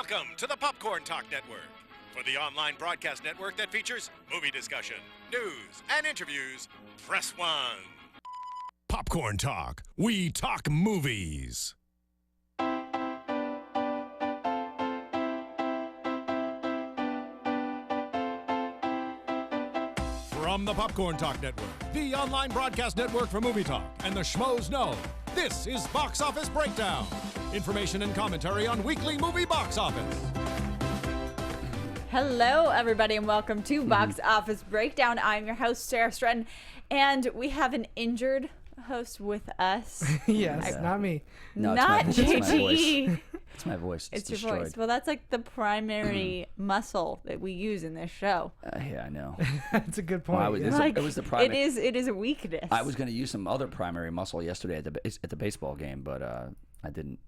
Welcome to the Popcorn Talk Network, for the online broadcast network that features movie discussion, news, and interviews. Press 1. Popcorn Talk. We talk movies. From the Popcorn Talk Network, the online broadcast network for movie talk, and the schmoes know, this is Box Office Breakdown. Information and commentary on weekly movie box office. Hello, everybody, and welcome to Box Office Breakdown. I'm your host, Sara Stretton, and we have an injured host with us. Yes, not me. No, Not it's my JT. voice. It's my voice. It's It's your destroyed. voice. Well, that's like the primary muscle that we use in this show. Yeah, I know. That's a good point. Well, yeah. it was the primary. It is a weakness. I was going to use some other primary muscle yesterday at the baseball game, but I didn't.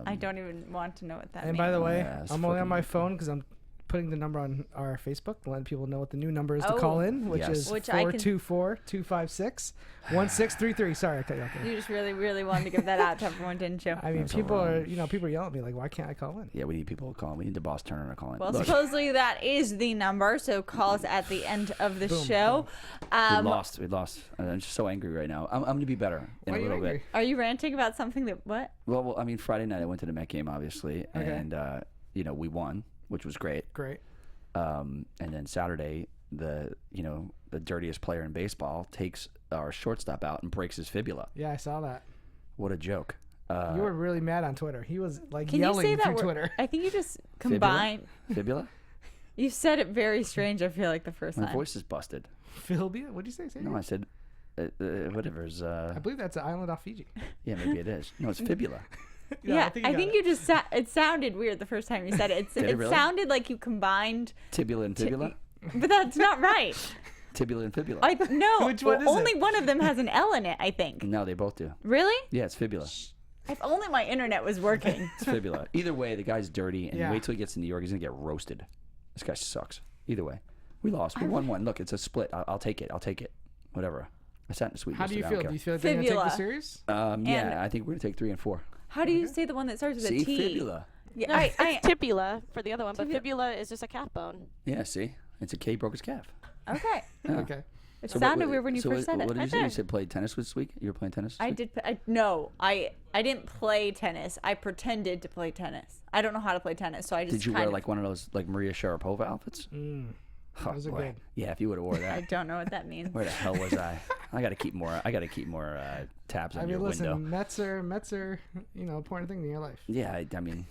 I don't even want to know what that And means. by the way, Yeah, it's I'm only on fucking- my phone because I'm putting the number on our Facebook, letting people know what the new number is to call in, which Yes. is Which I can- 424-256-1633. Sorry, I cut you off there. You just really wanted to give that out to everyone, didn't you? I mean, That's people all are, right. People yell at me like, why can't I call in? Yeah, we need people to call. We need the boss Turner to call in. Well, Look, supposedly that is the number, so call us at the end of the Boom, show. we lost. I'm just so angry right now. I'm going to be better in Why a are you little angry? bit. Are you ranting about something that, what? Well, I mean, Friday night I went to the Met game, obviously, Okay. and we won, which was great. Great. And then Saturday, the dirtiest player in baseball takes our shortstop out and breaks his fibula. Yeah, I saw that. What a joke! You were really mad on Twitter. He was like Can you say yelling that through word? Twitter. I think you just Fibula? combined. Fibula? You said it very strange, I feel like, the first My time. voice is busted. Philbia? What'd you say? Say it No, again. I said whatever's. I believe that's an island off Fiji. Yeah, maybe it is. No, it's fibula. Yeah, I got think it. you just it sounded weird the first time you said it. Did it really? Sounded like you combined, Tibula and fibula. but that's not right. Tibula and fibula. No, Which one is only it? one of them has an L in it, I think. No, they both do. Really? Yeah, it's fibula. If only my internet was working. It's fibula. Either way, the guy's dirty, and Yeah. wait till he gets to New York. He's gonna get roasted. This guy sucks. Either way, we lost. We won one. Look, it's a split. I'll take it. I'll take it. Whatever. I sat in the suite. How do you yesterday. feel? I Do you don't feel like they're going to take Fibula. the series? care. Yeah, I think we're gonna take 3 and 4. How do you say the one that starts with See, a T? fibula. Yeah, No, it's tibula for the other one, but fibula is just a calf bone. Yeah, see, it's a K broke his calf. okay. Yeah. Okay. It So sounded what- weird when you so first said it. What did I you say? You did. said played tennis this week? You were playing tennis this I week? did. I didn't play tennis. I pretended to play tennis. I don't know how to play tennis, so I just. Did you kind wear of, like one of those like Maria Sharapova outfits? Oh, Those are boy. good. Yeah, if you would have wore I that. don't know what that means. Where the hell was I? I got to keep more. Tabs on I your mean, listen, window. Mets are, important thing in your life. Yeah, I mean,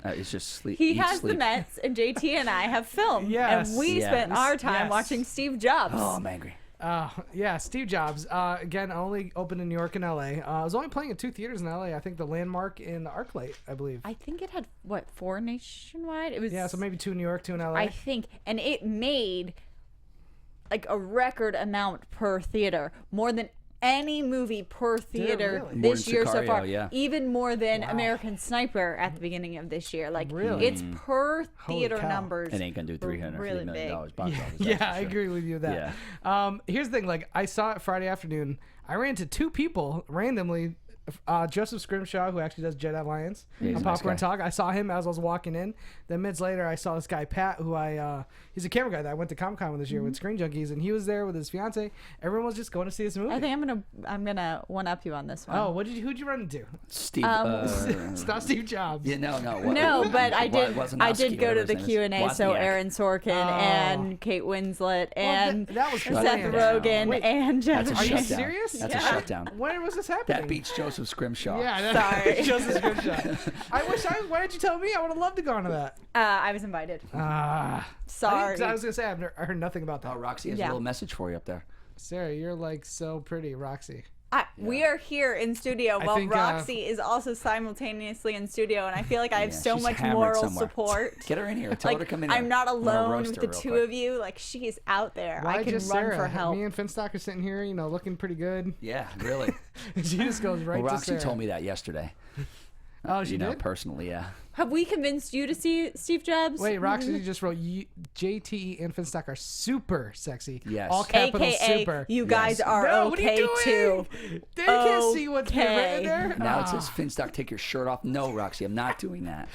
it's just sleep. He eat, has sleep. the Mets, and JT and I have film. Yes. And we Yeah. spent our time Yes. watching Steve Jobs. Oh, I'm angry. Yeah, Steve Jobs. Again, only opened in New York and LA. I was only playing at 2 theaters in LA. I think the Landmark in ArcLight, I believe. I think it had, 4 nationwide? It was. Yeah, so maybe 2 in New York, 2 in LA. I think. And it made, like, a record amount per theater. More than any movie per theater really? More this than year so Sicario, far. yeah. Even more than American Sniper at the beginning of this year. Like, Really? it's per Holy theater cow. numbers. It ain't gonna do were $350 really million big. box office. Yeah, that's for I sure. agree with you with that. Here's the thing. Like, I saw it Friday afternoon. I ran into 2 people randomly. Joseph Scrimshaw, who actually does Jedi Alliance Yeah, he's on a nice Popcorn guy. Talk. I saw him as I was walking in. Then minutes later, I saw this guy Pat, who he's a camera guy that I went to Comic-Con with this year with Screen Junkies, and he was there with his fiance. Everyone was just going to see this movie. I think I'm gonna one up you on this one. Oh, who'd you run into? Steve. It's not Steve Jobs. Yeah, no. No, but I did. I did go to the Wozniak. Q&A. So Aaron Sorkin and Kate Winslet and that was Seth planned. Rogen Wait, and Jeff. That's a Are you shutdown. serious? That's Yeah. a shutdown. When was this happening? That beats Joseph Scrimshaw. Yeah, Sorry. Joseph Scrimshaw. Why did you tell me? I would have loved to go on to that. I was invited. Sorry. I was gonna say I heard nothing about that. Oh, Roxy has Yeah. a little message for you up there. Sarah, you're like so pretty, Roxy. We are here in studio while think, Roxy is also simultaneously in studio, and I feel like I have Yeah, so she's much hammered moral somewhere. support. Get her in here. Tell her to Like, come in. I'm here. not I'm gonna alone roast with her the real 2 quick. of you. Like, she is out there. Why I can just run Sarah? for help. Me and Finstock are sitting here, looking pretty good. Yeah, really. She just goes right Well, to Roxy Sarah. told me that yesterday. Oh, she did? Personally, yeah. Have we convinced you to see Steve Jobs? Wait, Roxy just wrote JT and Finstock are super sexy. Yes. All capital AKA, super. you guys Yes. are No, what are you okay doing? too. They can't see what's Okay. written there. Now it says Finstock, take your shirt off. No, Roxy, I'm not doing that.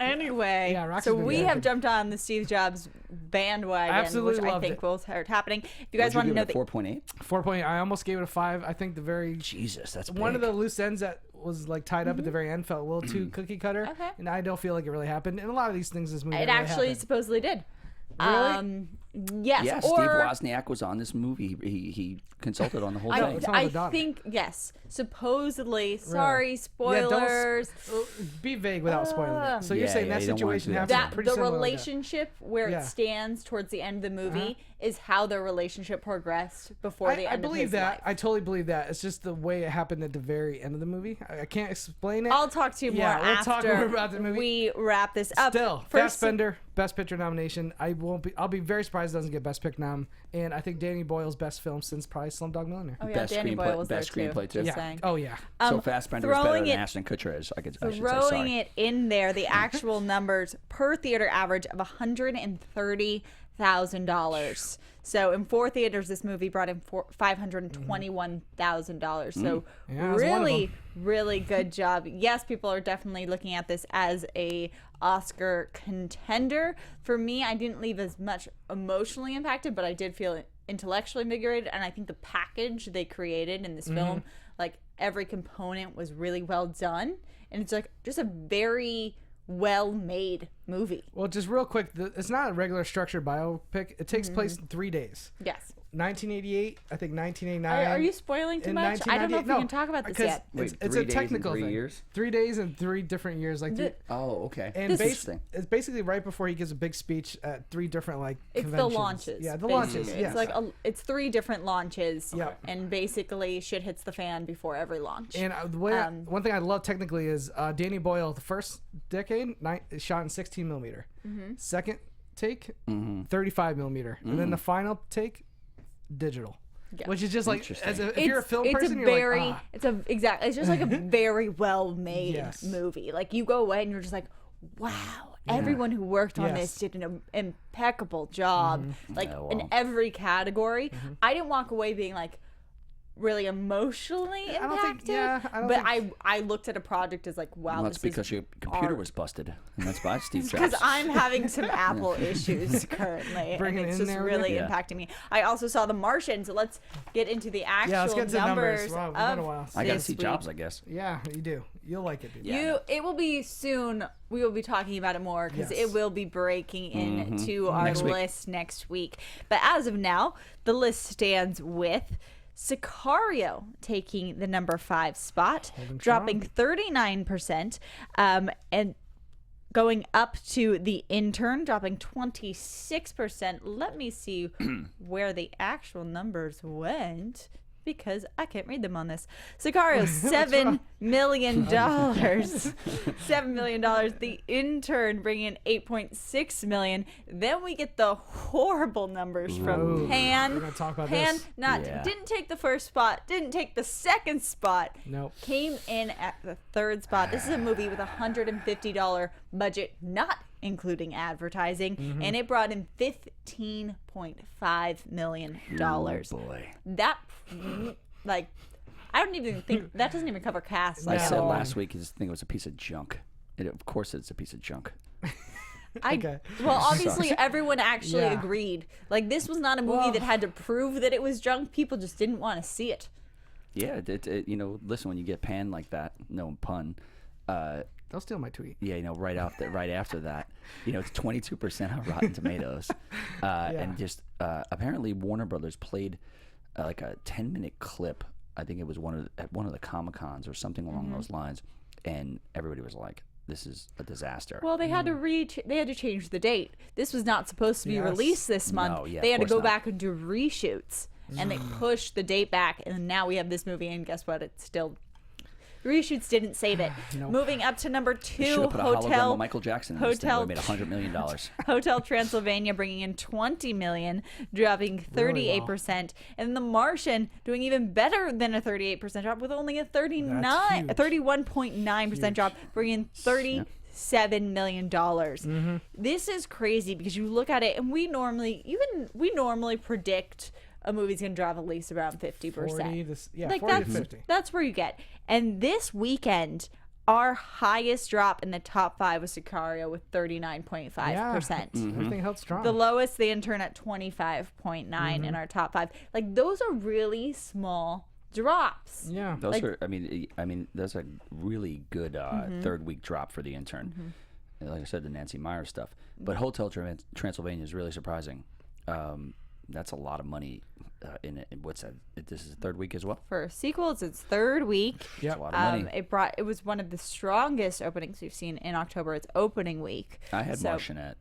Anyway, Yeah, Roxy's so been we very have good. jumped on the Steve Jobs bandwagon, Absolutely which I loved think it. will start happening. If you guys Would you want to know give it the 4.8? 4.8. I almost gave it a 5. I think the very Jesus, that's one of big. the loose ends that was like tied up at the very end felt a little too cookie cutter. Okay. And I don't feel like it really happened. And a lot of these things this movie It didn't really actually happen. supposedly did. Really? Yes. Yeah, or Steve Wozniak was on this movie. He consulted on the whole thing. It's on the I dog. think yes. Supposedly, sorry, Yeah, don't spoilers. be vague without spoiling it. So you're Yeah, saying yeah, that you don't wanna situation do that. happened That pretty the similar to that. relationship where Yeah. it stands towards the end of the movie is how their relationship progressed before the I end of believe his that. life. I totally believe that. It's just the way it happened at the very end of the movie. I can't explain it. I'll talk to you more Yeah, we'll after talk more about the movie. we wrap this up. Still, First, Fassbender, Best Picture nomination. I'll be very surprised it doesn't get Best Pick nom. And I think Danny Boyle's best film since probably Slumdog Millionaire. oh yeah, Best Danny screenplay- Boyle was best there screenplay, too. too. Just Yeah. saying. Oh yeah. So Fassbender was better throwing than it- Ashton Kutcher is. I should say. Throwing Sorry. it in there, the actual numbers per theater average of $130,000. So in 4 theaters, this movie brought in $521,000. So Yeah, it was one of really, them. really good job. Yes, people are definitely looking at this as a Oscar contender. For me, I didn't leave as much emotionally impacted, but I did feel intellectually invigorated. And I think the package they created in this film, like every component was really well done. And it's like just a very well-made movie. Well, just real quick, it's not a regular structured biopic. It takes place in 3 days. Yes. 1988, I think 1989. Are you spoiling too in much? I don't know if we 1998. can talk about this 'cause yet. Wait, it's 3 a days technical and 3 thing. years? 3 days and 3 different years, like Oh, okay. and This is interesting. it's basically right before he gives a big speech at 3 different like It's the conventions. launches. Yeah, the basically. launches. It's Yes. like it's 3 different launches. Yeah. And basically shit hits the fan before every launch. And the way one thing I love technically is Danny Boyle. The first decade shot in 16 millimeter. Second take 35 millimeter, and then the final take digital. Yeah. Which is just like Interesting. if you're a film person, a you're very, like, it's just like a very well made Yes. movie. Like you go away and you're just like, wow, everyone who worked on Yes. this did an impeccable job. Like Yeah, in well. every category. I didn't walk away being like really emotionally I don't impacted. think- yeah, I don't but think- I looked at a project as like, wow, Well, that's this is because your computer art. was busted, and that's by Steve Jobs. because I'm having some Apple issues currently, Bring and it it's in just there with really you? Yeah. impacting me. I also saw The Martian, so let's get into the actual let's get to the numbers. numbers. Wow, it's been a of while. I got to this see week. Jobs, I guess. yeah, you do. You'll like it, dude. It will be soon. We will be talking about it more because Yes. it will be breaking into our Next week. list next week. But as of now, the list stands with Sicario taking the number 5 spot, dropping 39%, and going up to The Intern, dropping 26%. Let me see where the actual numbers went, because I can't read them on this. Sicario, $7 million. $7 million. The Intern bringing in $8.6 million. Then we get the horrible numbers from Ooh, Pan. we're gonna talk about Pan this. didn't take the first spot, didn't take the second spot. Nope. Came in at the 3rd spot. This is a movie with a $150 budget, not including advertising, and it brought in $15.5 million. Oh, boy. That, like, I don't even think that doesn't even cover cast. I Like, said at all. last week his thing was a piece of junk. Of course it's a piece of junk. Okay. Well, obviously everyone actually Yeah. agreed. Like, this was not a movie that had to prove that it was junk. People just didn't want to see it. Yeah, listen, when you get panned like that, no pun, They'll steal my tweet. yeah, right after that, it's 22% on Rotten Tomatoes, and just apparently Warner Brothers played like a 10-minute clip. I think it was at one of the Comic-Cons or something along those lines, and everybody was like, "This is a disaster." Well, they had to they had to change the date. This was not supposed to be Yes. released this month. No, yeah, they of had to course go not. back and do reshoots, and they pushed the date back. And now we have this movie, and guess what? It's still reshoots didn't save it. Nope. Moving up to number Should 2, have put a hologram Hotel of Michael Jackson in this thing. Hotel Would have made $100 million. Hotel Transylvania bringing in $20 million, dropping 38%, and The Martian doing even better than a 38% drop with only a 31.9% drop, bringing in $37 million. This is crazy because you look at it, and we normally predict a movie's gonna drop at least around 50%. 40 to like 40 to 50. that's where you get. And this weekend, Our highest drop in the top 5 was Sicario with 39.5%. Everything held strong. The lowest, The Intern at 25.9 in our top 5. Like, those are really small drops. Yeah. Those are. I mean, that's a really good third week drop for The Intern. Like I said, the Nancy Meyer stuff. But Hotel Transylvania is really surprising. That's a lot of money in it. What's that? This is the third week as well? For sequels, it's third week. Yep. That's a lot of money. It was one of the strongest openings we've seen in October. It's opening week. I had Martian at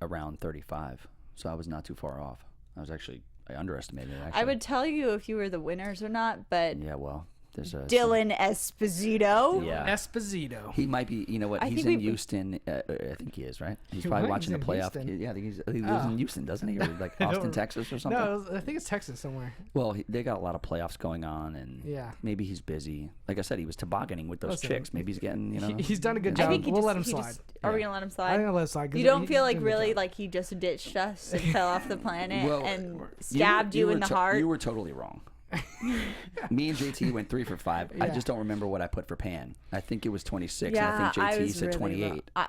around 35, so I was not too far off. I underestimated it, actually. I would tell you if you were the winners or not, but Yeah, well, there's a... Dylan Esposito. Yeah. Esposito. He might be, you know what, he's in Houston. I think he is, right? He's probably What? watching He's the in playoff. Houston? Yeah, I think he lives in Houston, doesn't he? Or like Austin, Texas or something? No, I think it's Texas somewhere. Well, they got a lot of playoffs going on, and Yeah. maybe he's busy. Like I said, he was tobogganing with those Listen, chicks. Maybe he's getting, you know... He's done a good I job. think We'll let him slide. Are we gonna let him I slide? think I'll let him slide. 'cause You don't he's feel like doing a good really job. like he just ditched us and fell off the planet Well, and stabbed you were in the heart? You were totally wrong. Me and JT went 3 for 5. I Yeah. just don't remember what I put for Pan. I think it was 26, yeah, and I think JT was said really 28. wrong.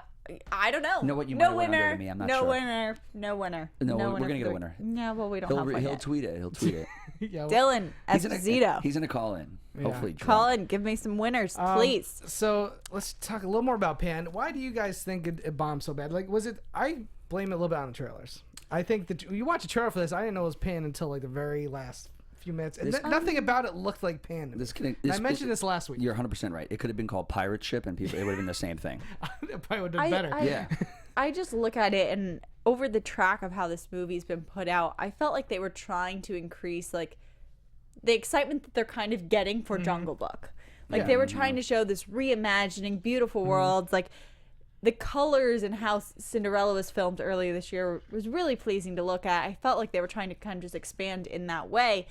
I don't know. You know what, you might no have went under winner. than me, I'm not no sure. winner. No winner. No, no we're winner gonna get a for- winner. No, well, we don't have one He'll yet. tweet it. He'll tweet it. Yeah, well, Dylan Esposito. He's gonna call in. Hopefully, Call in. Give me some winners, please. So let's talk a little more about Pan. Why do you guys think it bombed so bad? Like, was it? I blame it a little bit on the trailers. I think that you watch a trailer for this. I didn't know it was Pan until like the very last few minutes. And nothing about it looked like Pan. To me. I mentioned this last week. You're 100% right. It could have been called Pirate Ship, and it would have been the same thing. It probably would have done better. Yeah. I just look at it, and over the track of how this movie's been put out, I felt like they were trying to increase like the excitement that they're kind of getting for Jungle Book. Like they were trying to show this reimagining, beautiful worlds. Like the colors and how Cinderella was filmed earlier this year was really pleasing to look at. I felt like they were trying to kind of just expand in that way.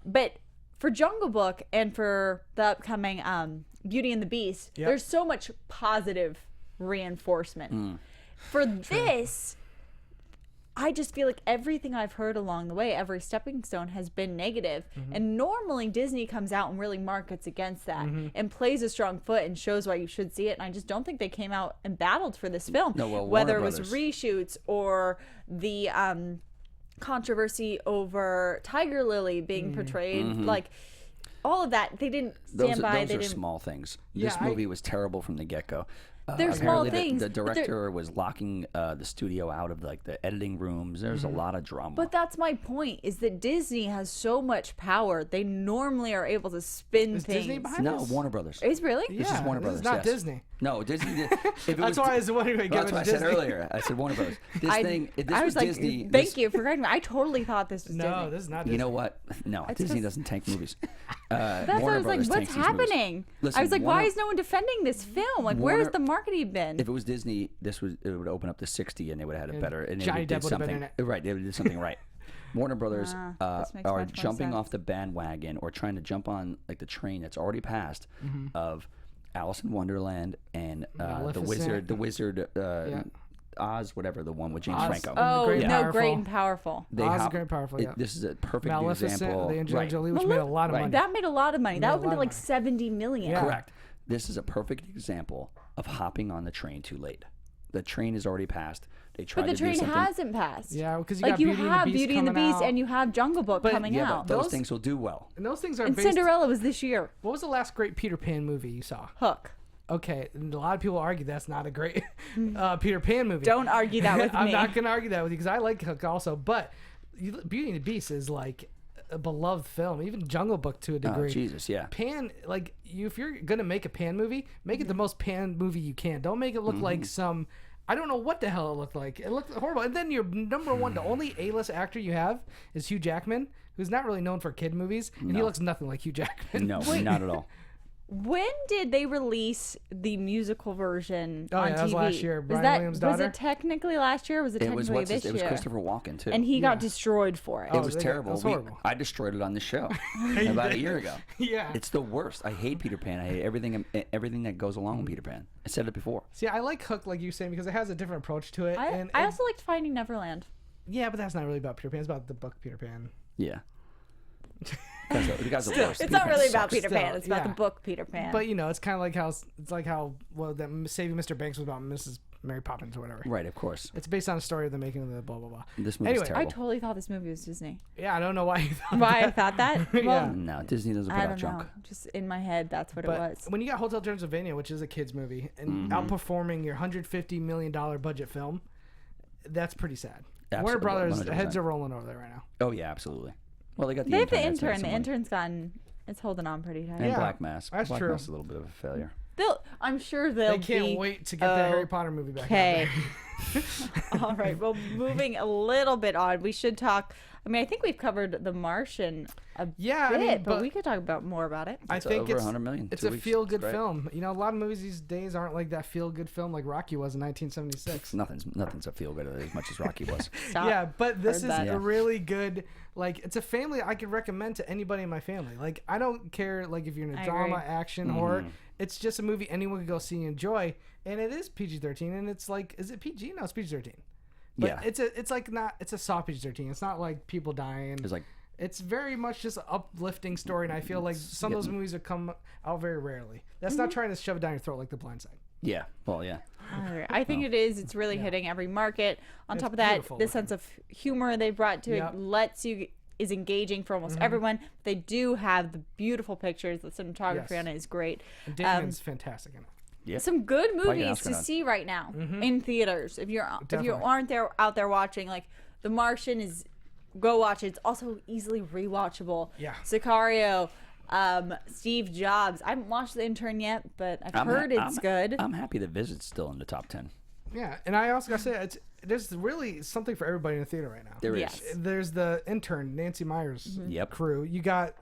But for Jungle Book and for the upcoming Beauty and the Beast, there's so much positive reinforcement. For this, I just feel like everything I've heard along the way, every stepping stone has been negative. And normally Disney comes out and really markets against that and plays a strong foot and shows why you should see it. And I just don't think they came out and battled for this film. No, well, whether it Warner was Brothers. reshoots or the controversy over Tiger Lily being portrayed, like all of that, they didn't stand by. Those They are didn't. small things. Yeah, This movie was terrible from the get-go. They're small Apparently things, The but they're- director was locking the studio out of like the editing rooms. There's a lot of drama. But that's my point, is that Disney has so much power. They normally are able to spin Is things. Disney behind no, this? Warner Brothers. Is really? This is Warner this Brothers. is not yes. Disney. No, Disney. If it That's was, why I was wondering. well, that's what I said earlier. I said Warner Brothers. This I was was like, Disney. thank you for correcting me. I totally thought this was No, Disney. this is not Disney. You know what? No, It's Disney just- doesn't tank movies. That's why I Warner was like, Brothers what's tanks these movies. happening? Listen, I was like, Warner- why is no one defending this film? Like, Warner- where's the marketing been? If it was Disney, it would open up to 60, and they would have had it better. And Johnny they Depp did would have been something in right. They did something right. Warner Brothers this makes are much more jumping sense. off the bandwagon or trying to jump on like the train that's already passed of Alice in Wonderland and the Wizard, Oz, whatever, the one with James Oz. Franco. Oh, Great and no, Powerful. great and powerful. Oz is Great and Powerful, yeah. This is a perfect Maleficent, example. the Angelina Right. Jolie, which made a lot of Right. money. That made a lot of money. That made a opened lot to of like money. 70 million. Yeah. Correct. This is a perfect example of hopping on the train too late. The train is already passed. They tried But the to do train something. hasn't passed. Yeah, because you Like got you Beauty and the have Beast Beauty and the coming Beast out. and you have Jungle Book But- coming Yeah, out. but those Those- things will do well. And those things are And based. Cinderella was this year. What was the last great Peter Pan movie you saw? Hook. Okay, and a lot of people argue that's not a great Peter Pan movie. Don't argue that with I'm me. not gonna argue that with you because I like Hook also, but Beauty and the Beast is like a beloved film, even Jungle Book to a Oh, degree. Jesus, yeah. Pan, like if you're gonna make a Pan movie, make it the most Pan movie you can. Don't make it look like some. I don't know what the hell it looked like. It looked horrible. And then your number one, the only A-list actor you have is Hugh Jackman, who's not really known for kid movies, and he looks nothing like Hugh Jackman. No, not at all. When did they release the musical version Oh, on yeah, TV? that was last year. Brian Williams' Was daughter. it technically last year or was it It was technically this it was year? Christopher Walken too. And he got destroyed for it. Oh, it was yeah, terrible. it was horrible. I destroyed it on the show about a year ago. Yeah. It's the worst. I hate Peter Pan. I hate everything that goes along with Peter Pan. I said it before. See, I like Hook, like you saying, because it has a different approach to it. I also liked Finding Neverland. yeah, but that's not really about Peter Pan. It's about the book Peter Pan. Yeah. The guy's the worst. It's not really about sucks. Peter Pan. Still, It's about the yeah. book Peter Pan. But it's kind of like how that Saving Mr. Banks was about Mrs. Mary Poppins or whatever. Right, of course. It's based on a story of the making of the blah blah blah. This movie's Anyway, I terrible. totally thought this movie was Disney. Yeah, I don't know why you thought Why I that. thought that? Well, Yeah. No, Disney doesn't put I out don't junk. know. Just in my head, that's what But it was. when you got Hotel Transylvania, which is a kids movie, and outperforming your $150 million budget film, that's pretty sad. Warner Absolutely, Brothers 100%. heads are rolling over there right now. Oh yeah, absolutely. Well, they got the They have the intern. that's intern. making The some money. intern's gotten. It's holding on pretty tight. And Yeah, Black Mass. that's Black true. Mass is a little bit of a failure. I'm sure they'll They can't be wait to get the Harry Potter movie back. okay. out there. All right. Well, moving a little bit on, we should talk. I mean, I think we've covered The Martian a Yeah, bit, I mean, but we could talk about more about it. I It's think over it's 100 million. It's 2 a weeks. feel-good It's great. film. A lot of movies these days aren't like that feel-good film like Rocky was in 1976. Nothing's a feel good as much as Rocky was. Stop. Yeah, but this Heard is that. Yeah. a really good. Like, it's a family I could recommend to anybody in my family. Like, I don't care like if you're in a I drama, agree. action, horror. It's just a movie anyone can go see and enjoy, and it is PG-13. And it's like, is it PG? No, it's PG-13. But Yeah. it's a soft PG-13. It's not like people dying. It's like It's very much just an uplifting story, and I feel like some of those movies have come out very rarely. That's not trying to shove it down your throat like The Blind Side. yeah. Well, yeah. I think it is. It's really hitting every market. On top of that, beautiful the looking. sense of humor they brought to Yep. it is engaging for almost everyone. They do have the beautiful pictures. The cinematography Yes. on it is great. And Damon's fantastic in it. Yeah. Some good get movies Oscar to nod. see right now in theaters. If you Definitely. aren't out there watching, like The Martian is, go watch it. It's also easily rewatchable. Yeah. Sicario, Steve Jobs. I haven't watched The Intern yet, but I've heard it's good. I'm happy that Visit's still in the top 10. Yeah, and I also gotta say, there's really something for everybody in the theater right now. There is. Yes. There's the Intern, Nancy Meyers Yep. crew. You got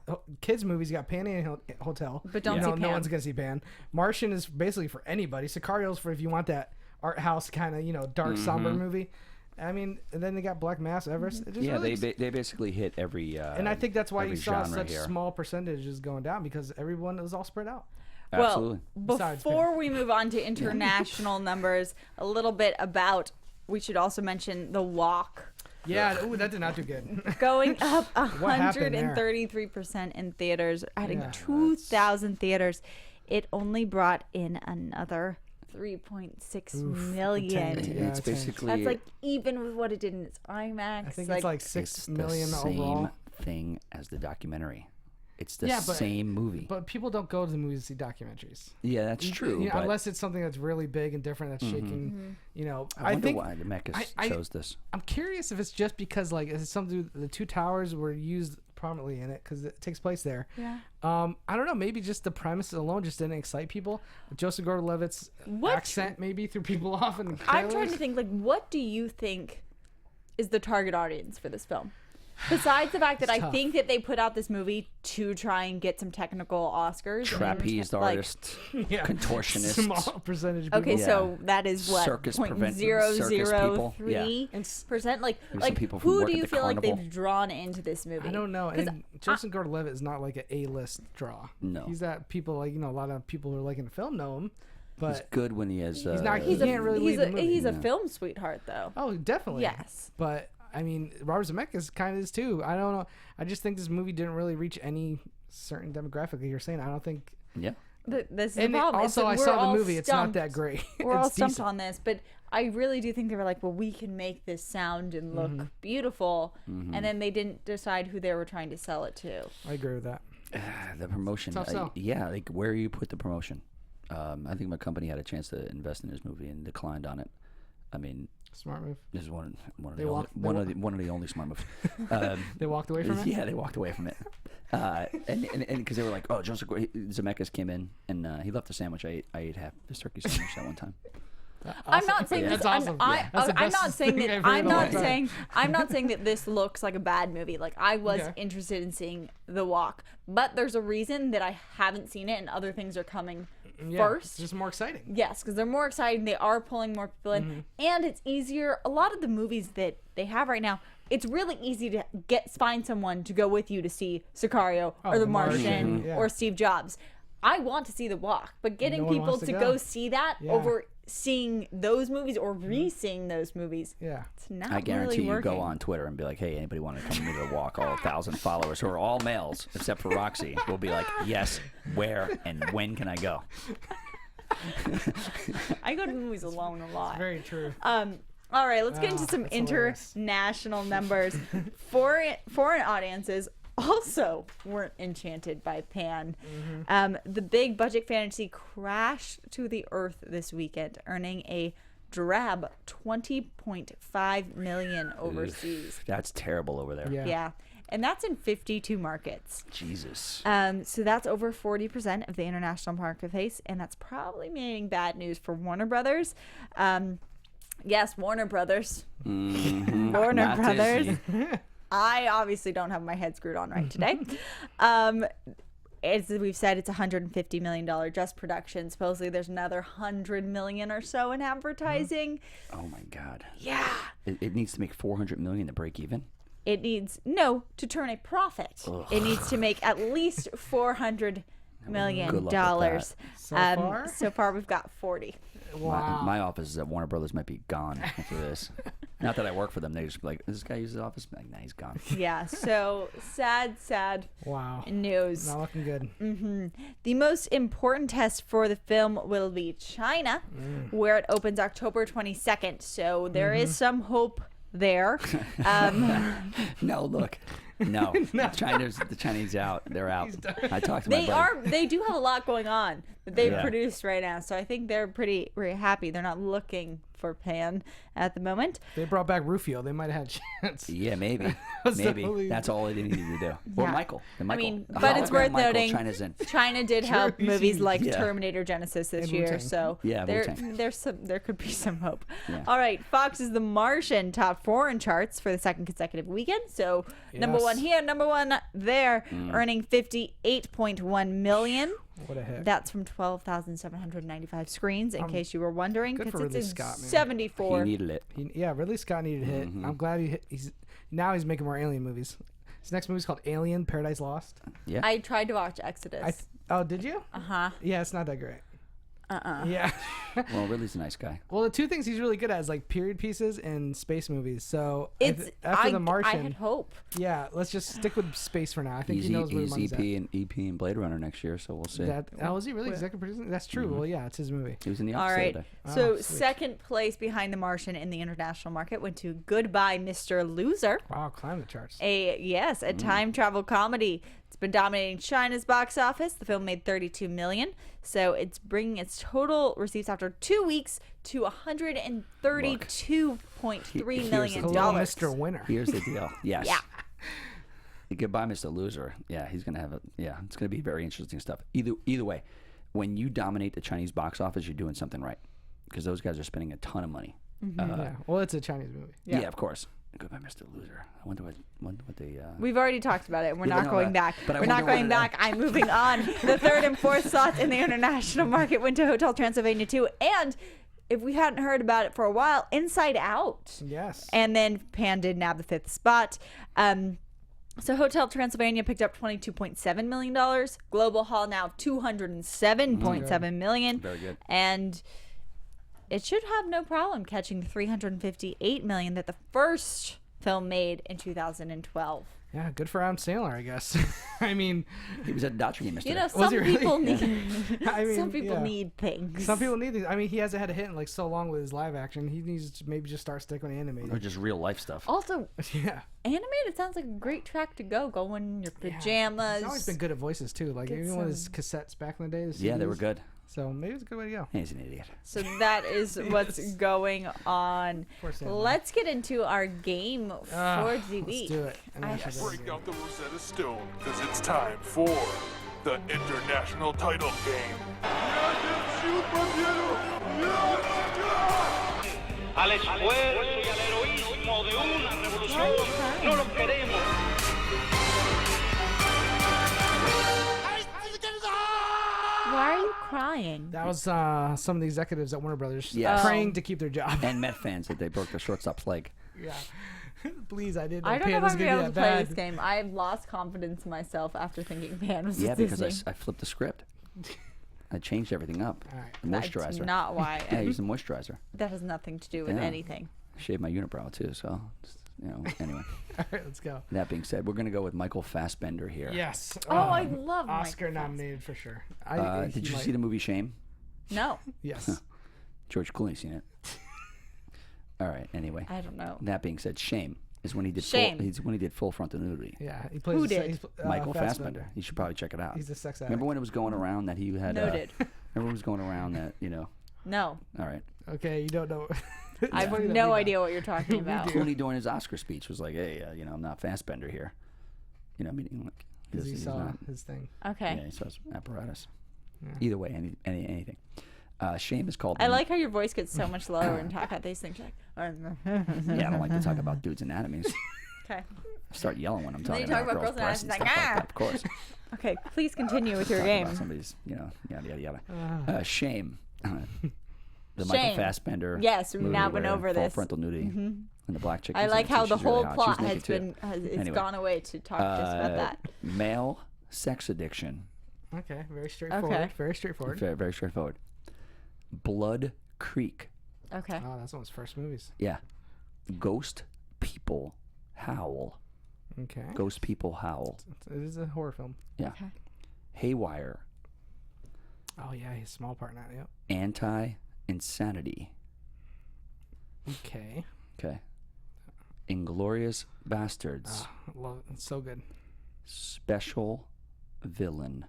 kids movies. You got Pan Am Hotel. But don't no, see no Pan. one's gonna see Pan. Martian is basically for anybody. Sicario's for if you want that art house kind of dark somber movie. I mean, and then they got Black Mass, Everest. It just Yeah, really they basically hit every. and I think that's why you every saw genre such here. small percentages going down because everyone was all spread out. Absolutely. Well, Besides before we move on to international numbers, a little bit about, we should also mention The Walk. Yeah, ooh, that did not do good. Going up happened there? 133% in theaters, adding Yeah, 2,000 theaters. It only brought in another 3.6 million. Yeah, it's it's basically That's like even with what it did in its IMAX. I think it's like it's 6 the million same overall. thing as the documentary. It's the Yeah, but- same movie. But people don't go to the movies to see documentaries. Yeah, that's true. But Unless it's something that's really big and different that's shaking. I wonder think why the Mecca I- chose this. I'm curious if it's just because like is it something the two towers were used prominently in it because it takes place there. Yeah. I don't know. Maybe just the premise alone just didn't excite people. Joseph Gordon-Levitt's What- accent maybe threw people off. In the I'm trying trailers. to think, like, what do you think is the target audience for this film? Besides the fact that I tough. think that they put out this movie to try and get some technical Oscars. Trapeze like, artist, Yeah. contortionist. Small percentage. Of people. Okay, Yeah. so that is what Circus point prevent- zero circus zero people. Yeah. 3%. Like, Maybe some people from who work do at you the feel like carnival. they've drawn into this movie? I don't know. 'Cause And Joseph Gordon-Levitt is not like an A-list draw. No. He's that people like a lot of people who are like in film know him, but He's good when he has. He's not- He's He can't really lead the movie. he's a film sweetheart, though. oh, definitely. Yes. But I mean, Robert Zemeckis kind of is too. I don't know. I just think this movie didn't really reach any certain demographic. Like you're saying, I don't think. Yeah. This is the And problem. also, I we're saw the all movie. It's not stumped. that great. We're all It's stumped decent. on this, but I really do think they were like, well, we can make this sound and look Mm-hmm. beautiful, and then they didn't decide who they were trying to sell it to. I agree with that. The promotion. Tough sell. Yeah, like where you put the promotion. I think my company had a chance to invest in this movie and declined on it. I mean, Smart move. this is one of They the walked- only, they one of the only smart moves. They walked away from it. Yeah, they walked away from it. And because they were like, oh, Joseph Zemeckis came in and he left the sandwich. I ate half this turkey sandwich that one time. I'm not saying That's this. awesome. That's the I'm best not saying thing that. I've heard I'm in a long not time. saying. I'm not saying that this looks like a bad movie. Like I was Yeah. interested in seeing The Walk, but there's a reason that I haven't seen it, and other things are coming Yeah, first. it's just more exciting. Yes, because they're more exciting. They are pulling more people in, and it's easier. A lot of the movies that they have right now, it's really easy to find someone to go with you to see Sicario or The The Martian Martian, yeah. or Steve Jobs. I want to see The Walk, but getting No one people wants to to go go. see that Yeah. over seeing those movies or re-seeing those movies. Yeah. It's not I guarantee really you go working. on Twitter and be like, hey, anybody want to come with me to the walk? All 1,000 followers who are all males except for Roxy will be like, yes, where and when can I go? I go to movies alone a lot. Very true. All right, let's get into some that's hilarious. international numbers. Foreign audiences also weren't enchanted by Pan. The big budget fantasy crashed to the earth this weekend, earning a drab $20.5 million overseas. That's terrible over there. Yeah. And that's in 52 markets. Jesus. So that's over 40% of the international marketplace, and that's probably meaning bad news for Warner Brothers. Yes, Warner Brothers. Warner Not Brothers. Disney. I obviously don't have my head screwed on right today. As we've said, it's $150 million just production. Supposedly there's another $100 million or so in advertising. Oh my God. Yeah. It needs to make $400 million to break even. It needs, to turn a profit. Ugh. It needs to make at least $400 million. Good luck with that. So far? We've got 40. Wow. My office is at Warner Brothers might be gone after this. Not that I work for them. They just be like, does this guy use his office? I'm like, nah, he's gone. Yeah, so sad Wow. news. Not looking good. The most important test for the film will be China, where it opens October 22nd. So there is some hope there. No, look. No. The Chinese out. They're out. I talked to my buddy. They do have a lot going on that they've Yeah. produced right now. So I think they're pretty happy. They're not looking for Pan at the moment. They brought back Rufio. They might have had a chance. Yeah, maybe. Was the Maybe. only- That's all they needed to do. Or Yeah. Michael. The Michael. I mean, The but it's hologram worth Michael, noting China's in. China did help True. movies like Yeah. Terminator Genesis this And year, Wu-Tang. so Yeah, Wu-Tang. there could be some hope. Yeah. All right, Fox's The Martian topped foreign charts for the second consecutive weekend. So number Yes. one here, number one there, earning $58.1 million. What a hit. That's from 12,795 screens, in case you were wondering, good for because Ridley it's in Scott, man. 74. He needed it. Yeah, Ridley Scott needed a hit. I'm glad he's making more Alien movies. His next movie's called Alien: Paradise Lost. Yeah. I tried to watch Exodus. Oh, did you? Uh-huh. Yeah, it's not that great. Yeah. Well, Ridley's a nice guy. Well, the two things he's really good at is like period pieces and space movies. So after The I Martian, had hope. yeah, let's just stick with space for now. I think he knows where the He's money's EP and Blade Runner next year, so we'll see. at. Is he really executive producing? That's true. Well, yeah, it's his movie. He was in the All office right. the other day. So sweet. second place behind The Martian in the international market went to Goodbye, Mr. Loser. Wow, climb the charts. A time travel comedy. It's been dominating China's box office. The film made $32 million, so it's bringing its total receipts after 2 weeks to $132.3 million. Hello, Mr. Winner. Here's the deal. Yes. Yeah. Goodbye, Mr. Loser. Yeah, he's gonna have a. Yeah, it's gonna be very interesting stuff. Either way, when you dominate the Chinese box office, you're doing something right, because those guys are spending a ton of money. Yeah. Well, it's a Chinese movie. Yeah, of course. Goodbye, Mr. Loser. I wonder what they. We've already talked about it. We're Yeah, not no, going back. but I We're not wonder going what- back. I'm moving on. The third and fourth slots in the international market went to Hotel Transylvania 2. And if we hadn't heard about it for a while, Inside Out. Yes. And then Pan did nab the fifth spot. So Hotel Transylvania picked up $22.7 million. Global Haul now $207.7 million. Very good. And it should have no problem catching the $358 million that the first film made in 2012. Yeah, good for Adam Sandler, I guess. I mean, He was at the Dodger game yesterday. You know, Was some he really? people need I mean, some people yeah. need things. Some people need these. I mean, he hasn't had a hit in like so long with his live action. He needs to maybe just start sticking with or animated. just real life stuff. Also, Yeah. animated sounds like a great track to go in your pajamas. He's always been good at voices too. Like Get even with his cassettes back in the day. the Yeah, they were CDs. good. So maybe it's a good way to go. He's an idiot. So that is what's going on. Poor Sam. Let's get into our game for the Let's week. do it. International Break game. out the Rosetta Stone, because it's time for the international title game. Al esfuerzo y al heroísmo de una revolución. No los queremos. Why are you crying? That was some of the executives at Warner Brothers Yes. praying to keep their job. And Met fans that they broke the shortstop's leg. Yeah. Please, I didn't know I don't know Pan if was I'm going gonna to be be that able to play bad. this game. I've lost confidence in myself after thinking Pan was Yeah, because Disney. I flipped the script. I changed everything up. All right. The That's moisturizer. not why. Yeah, I used the moisturizer. That has nothing to do with Yeah. anything. Shaved my unibrow too, so anyway. All right, let's go. That being said, we're gonna go with Michael Fassbender here. Yes. Oh, I love Oscar Mike nominated for sure. Did you see the movie Shame? No, Yes. George Clooney's seen it. All right. Anyway, I don't know. that being said, Shame is when he did Shame. when he did full frontal nudity. Yeah. He plays. Who did? Michael Fassbender. You should probably check it out. He's a sex addict. Remember when it was going around that he had? Noted. Remember it was going around that No, All right. Okay, you don't know. It's I have funny that no we know. idea what you're talking about. Clooney during his Oscar speech was like, "Hey, I'm not Fassbender here." Meaning like Because he he's saw not. his thing. Okay. Yeah, he saw his apparatus. Either way, anything. Shame is called. I like how your voice gets so much lower and talk about these things. Like, Yeah, I don't like to talk about dudes' anatomies. okay. I start yelling when I'm then talking you talk about about girls' breasts and girls' stuff anatomies, like that. Of course. Okay, please continue with your Talking game. about somebody's, yada yada yada. Shame. The Michael Shame. Fassbender. Yes, we movie now went where over full this. frontal nudity. And the black chick. I is like in it, how too. the She's really whole hot. plot She's has naked, too. been it's Anyway. gone away to talk just about that. Male sex addiction. Okay, very straightforward. Okay. Very straightforward. Very, very straightforward. Blood Creek. Okay. Oh, that's one of his first movies. Yeah. Ghost People Howl. Okay. Ghost People Howl. It is a horror film. Yeah. Okay. Haywire. Oh yeah, he's a small part in that. Yep. Anti-Insanity. Okay. Okay. Inglorious Bastards. Love it. It's so good. Special Villain.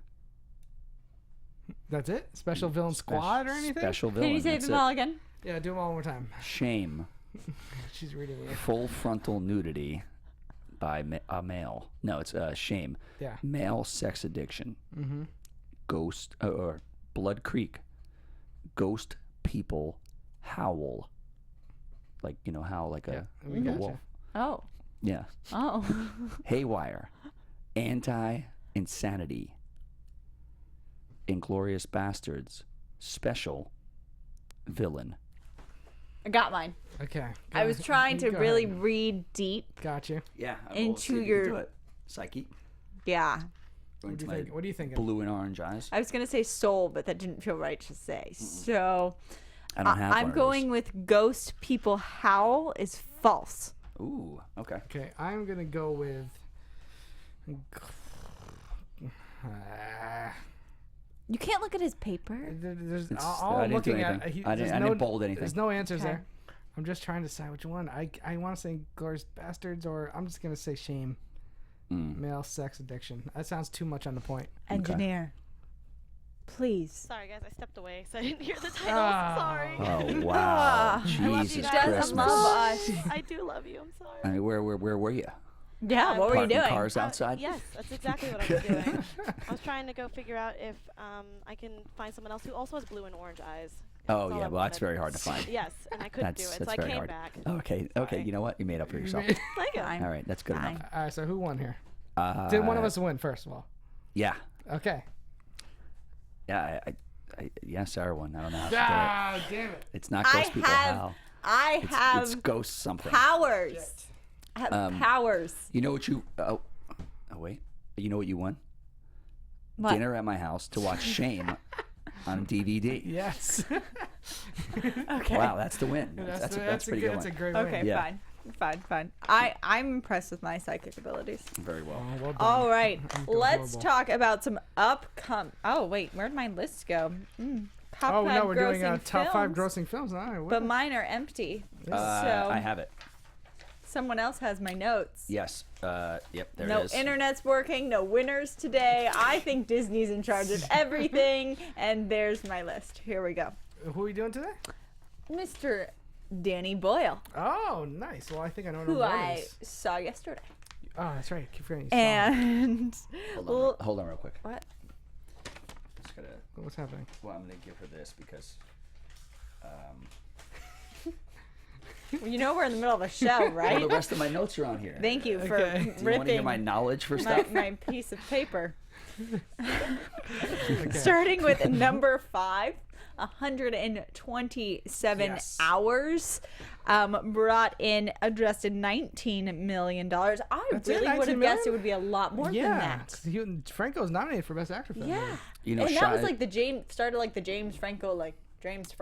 That's it? Special Villain Squad or anything? Special Villain. Can you say that's them it. all again? Yeah, do them all one more time. Shame. She's reading it. Full frontal nudity by a male. No, it's Shame. Yeah. Male sex addiction. Mm-hmm. Ghost or Blood Creek. Ghost People Howl. Like howl like a We gotcha. wolf. Oh. Yeah. Oh. Haywire. Anti-Insanity. Inglorious Bastards. Special Villain. I got mine. Okay. I was trying to Go really ahead. read deep. Got you. Yeah. Into your- psyche. Yeah. What do you think? What do you think? Blue and orange eyes. I was going to say soul, but that didn't feel right to say. So I don't have one I'm of going with Ghost People Howl is false. those. Ooh. Okay. Okay, I'm gonna go with. You can't look at his paper. There's It's- all I I'm didn't do looking at. anything. There's I didn't bold anything. There's no answers Okay. there. I'm just trying to decide which one. I want to say Glorious Bastards, or I'm just gonna say Shame. Male sex addiction. That sounds too much on the point. Engineer. Please. Sorry, guys, I stepped away, so I didn't hear the title. Sorry. Oh wow. Jesus guys. Doesn't Christmas. love us. I do love you. I'm sorry. I mean, where were you? Yeah, what were you Parking doing? cars outside? Yes, that's exactly what I was doing. I was trying to go figure out if I can find someone else who also has blue and orange eyes. Oh That's all yeah, I well that's wanted. very hard to find. Yes, and I couldn't do it, so That's I very came hard. back. Okay, Sorry. you know what? You made up for yourself. Thank you. Fine. All right, that's good Fine. enough. All right, so who won here? Did one of us win first of all? Yeah, Okay. yeah, yeah. Sarah won. I don't know how she did it. Ah, damn it. It's not I Ghost People have Howl. I It's have Ghost something. powers. I have powers. You know what you? Oh, wait. You know what you won? What? Dinner at my house to watch Shame on DVD. Yes. Okay. Wow, that's the win. That's a pretty good That's a one. great Okay, win. Yeah. fine. I'm impressed with my psychic abilities. Very well. Oh, well done. All right, doing let's horrible. talk about some Oh wait, where'd my list go? Top Oh 5 no, we're doing grossing top 5 films, grossing films. All right. but mine are empty. So I have it. someone else has my notes. Yes. Yep. There No it is. internet's working. No winners today. I think Disney's in charge of everything, and there's my list. Here we go, Who are we doing today? Mr. Danny Boyle, Oh, nice. Well, I think I know what who it I is. saw yesterday, Oh, that's right. Keep forgetting. You saw him. and Hold on real quick. what? Just gotta, What's happening? well, I'm gonna give her this because. Well, you know we're in the middle of a show, right? Well, the rest of my notes are on here. Thank you for Okay. Do you want to ripping hear my knowledge for stuff? my piece of paper. Okay. Starting with number 5, 127 hours. Brought in adjusted $19 million. I really would have guessed it would be a lot more than that. Franco was nominated for Best Actor for that movie. You know, and that was like the James Franco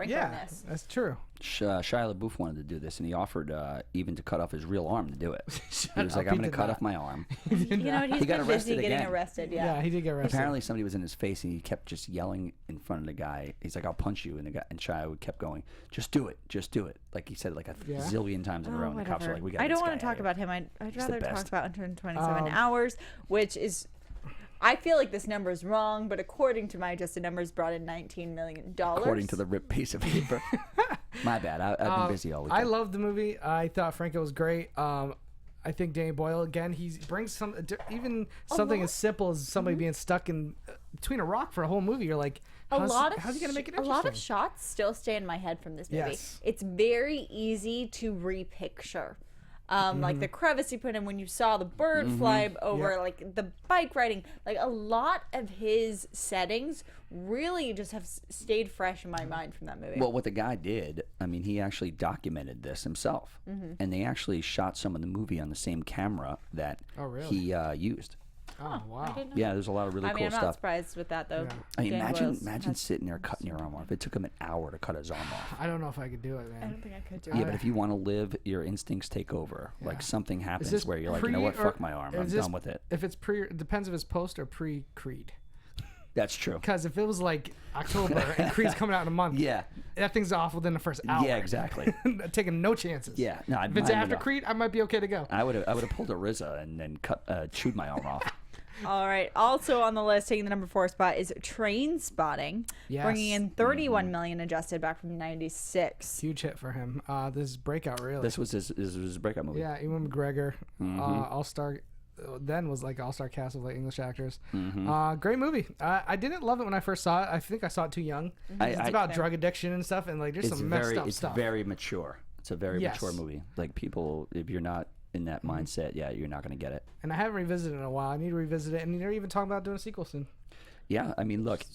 Yeah, that's true. Shia LaBeouf wanted to do this, and he offered even to cut off his real arm to do it. He was like, I'm going to cut off my arm. He's been busy getting arrested. Yeah, he did get arrested. Apparently somebody was in his face, and he kept just yelling in front of the guy. He's like, I'll punch you. And Shia kept going, just do it. Like he said it like a zillion times in a row. And the cops were like, we got I don't want to talk about him. I'd rather talk about 127 hours, which is... I feel like this number is wrong, but according to my adjusted numbers, brought in $19 million. According to the ripped piece of paper. My bad. I've been busy all weekend. I loved the movie. I thought Franco was great. I think Danny Boyle, again, he brings something as simple as somebody being stuck in between a rock for a whole movie. You're like, how's he going to make it interesting? A lot of shots still stay in my head from this movie. Yes. It's very easy to repicture. Like the crevice he put in when you saw the bird fly over, like the bike riding, like a lot of his settings really just have stayed fresh in my mind from that movie. Well, what the guy did, I mean, he actually documented this himself, and they actually shot some of the movie on the same camera that he used. Oh, wow. Yeah, there's a lot of really cool I'm stuff. not surprised with that, though. Yeah. I mean, imagine sitting there cutting your arm off. It took him an hour to cut his arm off. I don't know if I could do it, man. I don't think I could do Yeah, it. but if you want to live, your instincts take over. Like something happens where you're like, pre- you know what, or fuck my arm. I'm done with it. If it's it depends if it's post or pre-Creed. That's true. Because if it was like October and Creed's coming out in a month, that thing's off within the first hour. Yeah, exactly. Taking no chances. Yeah, no. If it's after Creed, I might be okay to go. I would have pulled a RZA and then chewed my arm off. All right. Also on the list, taking the number 4 spot is Train Spotting, bringing in $31 million adjusted back from '96. Huge hit for him. This is breakout, really. This was his breakout movie. Yeah, Ewan McGregor, all-star. Then was like all-star cast of like English actors. Great movie. I didn't love it when I first saw it. I think I saw it too young. It's about drug addiction and stuff, and like there's some messed up stuff. It's very mature. It's a very mature movie. Like people, if you're not in that mindset, you're not going to get it. And I haven't revisited it in a while. I need to revisit it, and they're even talking about doing a sequel soon. Yeah, I mean, look,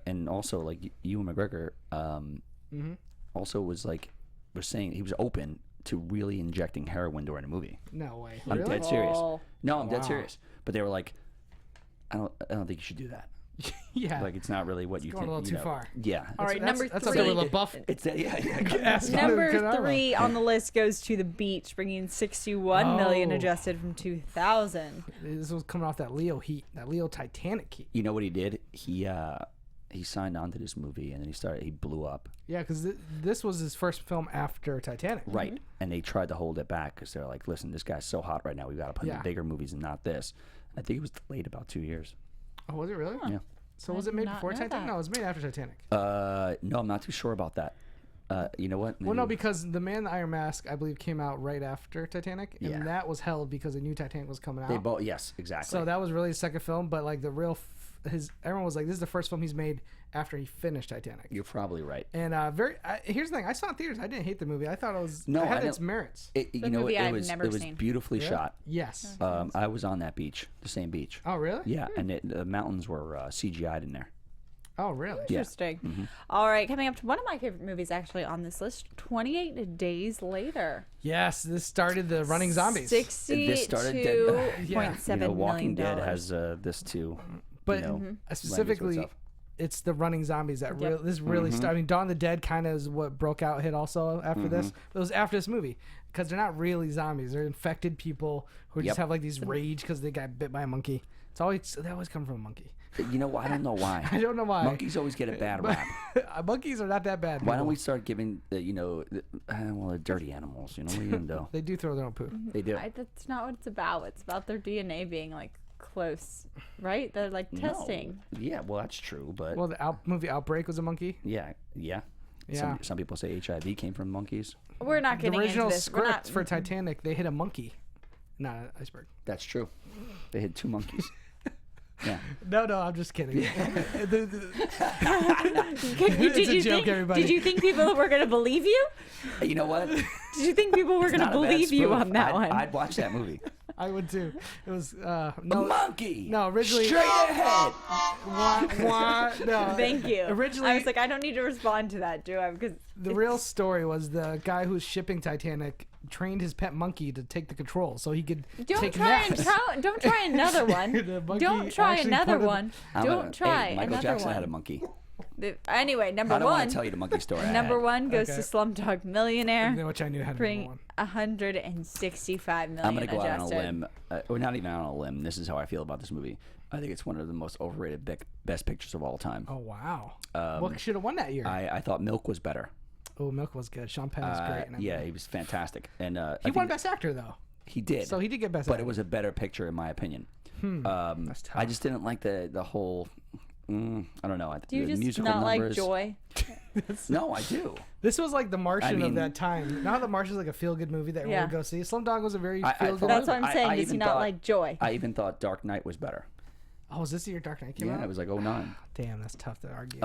and also like Ewan McGregor, also was saying he was open to really injecting heroin during the movie. No way. I'm Really? dead serious. No, I'm dead serious. But they were like, I don't think you should do that. Yeah. Like it's not really what you going think. a little too far. Yeah. All right, That's number up 3. there with LaBeouf. It's yeah. Number 3 on the list goes to The Beach, bringing in $61 million adjusted from 2000. This was coming off that Leo heat, that Leo Titanic heat. You know what he did? He signed on to this movie and then he blew up. Yeah, because this was his first film after Titanic. Right. And they tried to hold it back because they're like, listen, this guy's so hot right now. We got to put him in bigger movies and not this. I think it was delayed about 2 years. Oh, was it really? Yeah. So was it made before Titanic? No, it was made after Titanic. No, I'm not too sure about that. You know what? Well, no, because The Man in the Iron Mask, I believe, came out right after Titanic, and that was held because a new Titanic was coming out. They both, yes, exactly. So that was really his second film, but like the real, everyone was like, this is the first film he's made after he finished Titanic. You're probably right. And here's the thing: I saw it in theaters. I didn't hate the movie. I thought it had its merits. It was beautifully shot. Yes. I was on that beach, the same beach. Oh, really? Yeah, and the mountains were CGI'd in there. Oh, really? Interesting. Yeah. All right, coming up to one of my favorite movies actually on this list, 28 Days Later. Yes, this started the Running Zombies. $62.7 Walking million. Dead has this too. But specifically, it's the Running Zombies that really started. I mean, Dawn of the Dead kind of is what broke out hit also after this. But it was after this movie because they're not really zombies. They're infected people who just have like these rage because they got bit by a monkey. They always come from a monkey. You know, I don't know why. I don't know why. Monkeys always get a bad rap. Monkeys are not that bad. Why don't we start giving, they're dirty animals. You know, what are you going to do? They do throw their own poo. They do. That's not what it's about. It's about their DNA being like close, right? They're like testing. No. Yeah, well, that's true, but... Well, the movie Outbreak was a monkey. Yeah. Some people say HIV came from monkeys. We're not getting into this. The original script for Titanic, they hit a monkey, not an iceberg. That's true. They hit 2 monkeys. Yeah. No, I'm just kidding. Did you think people were going to believe you? You know what? Did you think people were going to believe you on that one? I'd watch that movie. I would too. It was A no monkey. No, originally Straight ahead. No. Thank you. Originally, I was like, I don't need to respond to that, do I? Because the real story was the guy who was shipping Titanic trained his pet monkey to take the controls so he could take naps. Don't try another one. The monkey Don't try actually another put one. Hey, Don't try Michael another Jackson one. had a monkey. Anyway, number I don't one. want to tell you the monkey story. I Number had. one goes Okay. to Slumdog Millionaire. Which I knew had to be Bring one. 165 million. I'm going to go out on a adjusted. limb. Or not even out on a limb. This is how I feel about this movie. I think it's one of the most overrated best pictures of all time. Oh wow! What should have won that year? I thought Milk was better. Oh, Milk was good. Sean Penn was great. in that Yeah, movie. he was fantastic. And He won Best Actor though, He did. so he did get Best but Actor. it was a better picture in my opinion. That's tough. I just didn't like the whole. I don't know. Do you the just musical not numbers. like Joy? No, I do. This was like the Martian I mean- of that time. Now the Martian is like a feel-good movie that everyone Yeah. would go see. Slumdog was a very I feel-good thought- That's movie. what I'm saying. I Does he even not thought- like Joy? I even thought Dark Knight was better. Oh, is this the year Dark Knight came out? Yeah, it was like 09. Damn, that's tough to argue.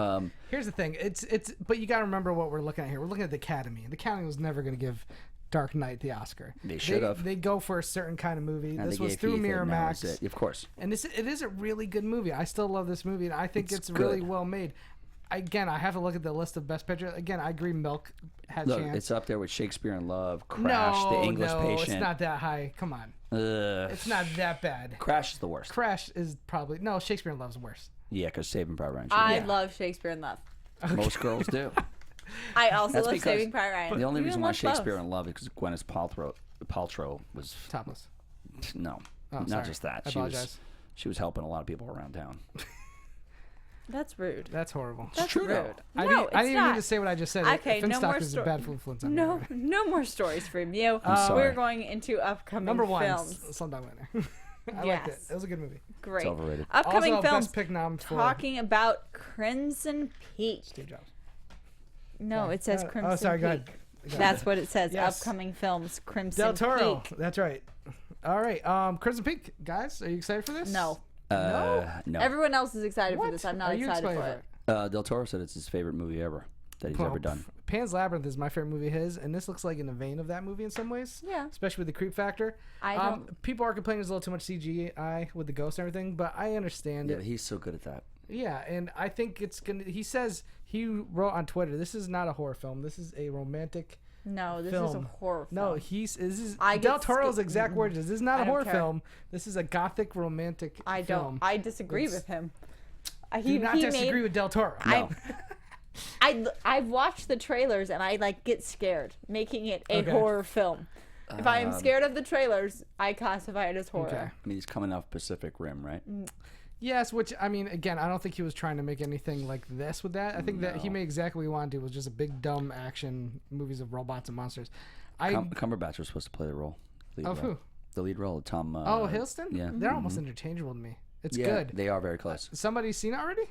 Here's the thing. It's but you got to remember what we're looking at here. We're looking at the Academy. The Academy was never going to give Dark Knight the Oscar. They should have. They go for a certain kind of movie. And This they was gave through Heath, and that was Miramax. it. Of course. And it is a really good movie. I still love this movie, and I think It's it's really good. well made. Again, I have to look at the list of Best Picture. Again, I agree Milk had Look, chance. it's up there with Shakespeare in Love, Crash, The English no, Patient. it's not that high. Come on. It's not that bad. Crash is the worst. Crash is probably... No, Shakespeare in Love's worse. Yeah, because Saving Private Ryan. I Yeah. love Shakespeare in Love. Most girls do. I also That's love because Saving Private Ryan. The only You reason don't why love Shakespeare both. in Love is because Gwyneth Paltrow was Topless. no, Oh, not sorry. just that. I apologize. She was helping a lot of people around town. That's rude. That's horrible. That's true, though. rude. I no, didn't, it's I didn't not. mean to say what I just said. Okay, no Finstock more is a bad influence on me. No more stories from you. sorry. We're going into upcoming Number one, films. Slumdog Millionaire. I liked it. Yes. It was a good movie. Great. It's overrated. Upcoming Also, films. Best Pick nom for Talking about Crimson Peak. Steve Jobs. No, it says Crimson Oh, sorry. Peak. Go ahead. That's what it says. Yes. Upcoming films. Crimson Del Toro. Peak. That's right. All right. Crimson Peak, guys. Are you excited for this? No. No. Everyone else is excited What? for this. I'm not Are you excited for excited it. Del Toro said it's his favorite movie ever that he's ever done. Pan's Labyrinth is my favorite movie of his, and this looks like in the vein of that movie in some ways. Yeah. Especially with the creep factor. I don't- People are complaining there's a little too much CGI with the ghost and everything, but I understand Yeah, it. he's so good at that. Yeah, and I think it's gonna. He says he wrote on Twitter, "This is not a horror film. This is a romantic." No, this is a film. horror film. No, this is I Del get Toro's sca- exact words. This is not I a don't horror care. film. This is a gothic romantic I film. don't. I disagree with him. Do not disagree with Del Toro. No. I've watched the trailers and I get scared making it a Okay. horror film. If I am scared of the trailers, I classify it as horror. Okay. I mean, he's coming off Pacific Rim, right? Yes, which I mean, again, I don't think he was trying to make anything like this with that. I think that he made exactly what he wanted to do, was just a big dumb action movies of robots and monsters. Cumberbatch was supposed to play the role. Lead Of role. who? The lead role, Tom. Hiddleston? Yeah. They're almost interchangeable to me. It's Yeah, good. they are very close. Somebody's seen it already?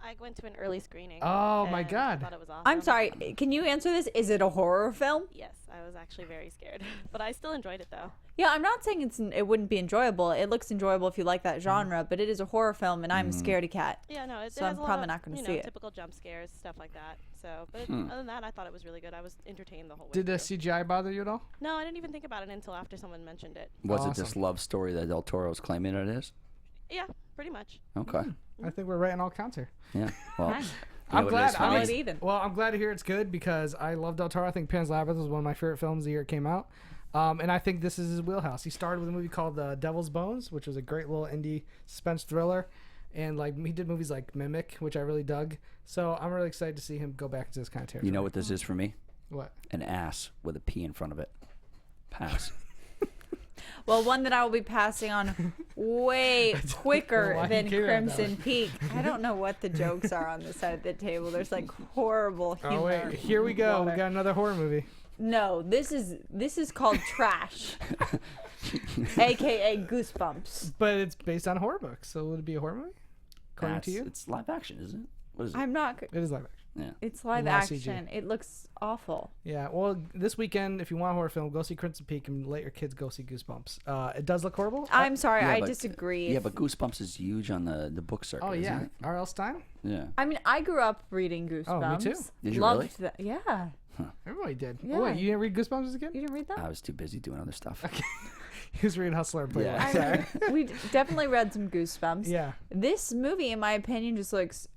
I went to an early screening. Oh, my and God. Thought it was awesome. I'm sorry. Can you answer this? Is it a horror film? Yes, I was actually very scared, but I still enjoyed it though. Yeah, I'm not saying it wouldn't be enjoyable. It looks enjoyable if you like that genre, but it is a horror film, and I'm a scaredy cat. Yeah, no, it So has I'm a lot probably of, not gonna you see know, it. typical jump scares, stuff like that. So, but other than that, I thought it was really good. I was entertained the whole way. Did the through. CGI bother you at all? No, I didn't even think about it until after someone mentioned it. Was it this Awesome. love story that Del Toro's claiming it is? Yeah, pretty much. Okay. I think we're right on all counts here. Yeah. Well, Fine. I'm glad. Call I'm it even. Well, I'm glad to hear it's good because I love Del Toro. I think Pan's Labyrinth was one of my favorite films the year it came out. And I think this is his wheelhouse. He started with a movie called Devil's Bones, which was a great little indie suspense thriller. And like he did movies like Mimic, which I really dug. So I'm really excited to see him go back into this kind of territory. you know what this is for me? What? An ass with a P in front of it. Pass. Well, one that I will be passing on way quicker why you than came at that Crimson Peak. I don't know what the jokes are on this side of the table. There's like horrible humor. Oh wait, here we go. We water. got another horror movie. No, this is called Trash, aka Goosebumps. But it's based on a horror book, so would it be a horror movie? According to you? It's live action, isn't it? What is it? I'm not. It is live action. Yeah. It's live Lot of CG. action. It looks awful. Yeah, well, this weekend, if you want a horror film, go see Crimson Peak and let your kids go see Goosebumps. It does look horrible. I'm sorry, Yeah, I but- disagree. Yeah, but Goosebumps is huge on the book circuit. Oh, isn't yeah. it? R.L. Stein? Yeah. I mean, I grew up reading Goosebumps. Oh, me too. Did you Loved really? that. Yeah. Everybody did. Yeah. Oh, wait, you didn't read Goosebumps as a kid? You didn't read that? I was too busy doing other stuff. He was reading Hustler and Playboy. Yeah. Sorry. We definitely read some Goosebumps. Yeah. This movie, in my opinion, just looks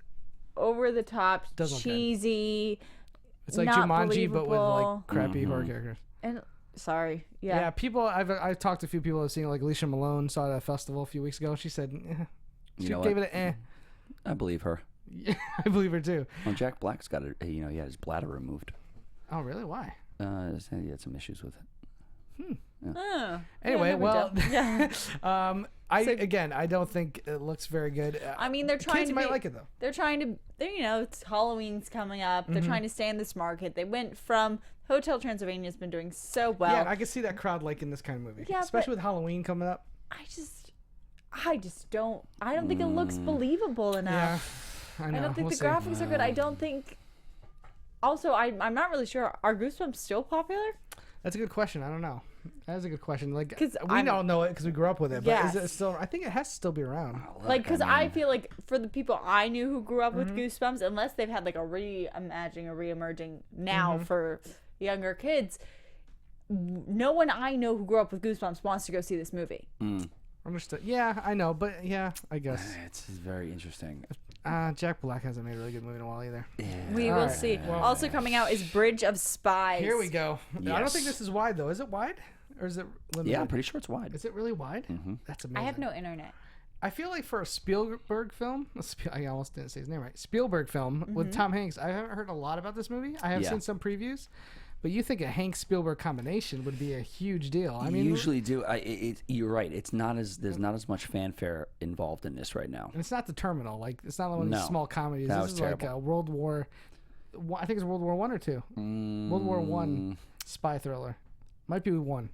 over the top, Doesn't look good. cheesy. It's like not Jumanji, but with like believable. crappy horror characters. And sorry, Yeah, people. I've talked to a few people who've seen it, like Alicia Malone saw it at a festival a few weeks ago. She said, she know gave what? it an eh. I believe her. Yeah, I believe her too. Well, Jack Black's got he had his bladder removed. Oh, really? Why? He had some issues with it. Anyway, no big well, deal. Yeah. I don't think it looks very good. I mean, they're trying kids to might be, like it though. They're trying to, it's Halloween's coming up. They're trying to stay in this market. They went from Hotel Transylvania's been doing so well. Yeah, I can see that crowd liking this kind of movie, Yeah, especially but- with Halloween coming up. I just don't. I don't think it looks believable Yeah, enough. I know. I don't think We'll the see. graphics are good. I don't think. Also, I'm not really sure. Are Goosebumps still popular? That's a good question. I don't know. That is a good question. Like, 'Cause we I'm- don't know it because we grew up with it. But is Yes. it still? I think it has to still be around. Like, because I feel like for the people I knew who grew up with Goosebumps, unless they've had like a reimagining or reemerging now for younger kids, no one I know who grew up with Goosebumps wants to go see this movie. Understood. Yeah, I know, but yeah, I guess. It's very interesting. Jack Black hasn't made a really good movie in a while either. We will see. Also coming out is Bridge of Spies. Here we go. I don't Yes. think this is wide though. Is it wide or is it limited? Yeah, I'm pretty sure it's wide. Is it really wide? That's amazing. I have no internet. I feel like for a Spielberg film, I almost didn't say his name right. Spielberg film with Tom Hanks. I haven't heard a lot about this movie. I have Yeah. seen some previews, but you think a Hanks Spielberg combination would be a huge deal. I mean, usually do. You're right. There's not as much fanfare involved in this right now. and it's not The Terminal. Like it's not one of these No. small comedies. That This was is like terrible. a World War. I think it's World War One or two. World War One spy thriller. Might be one.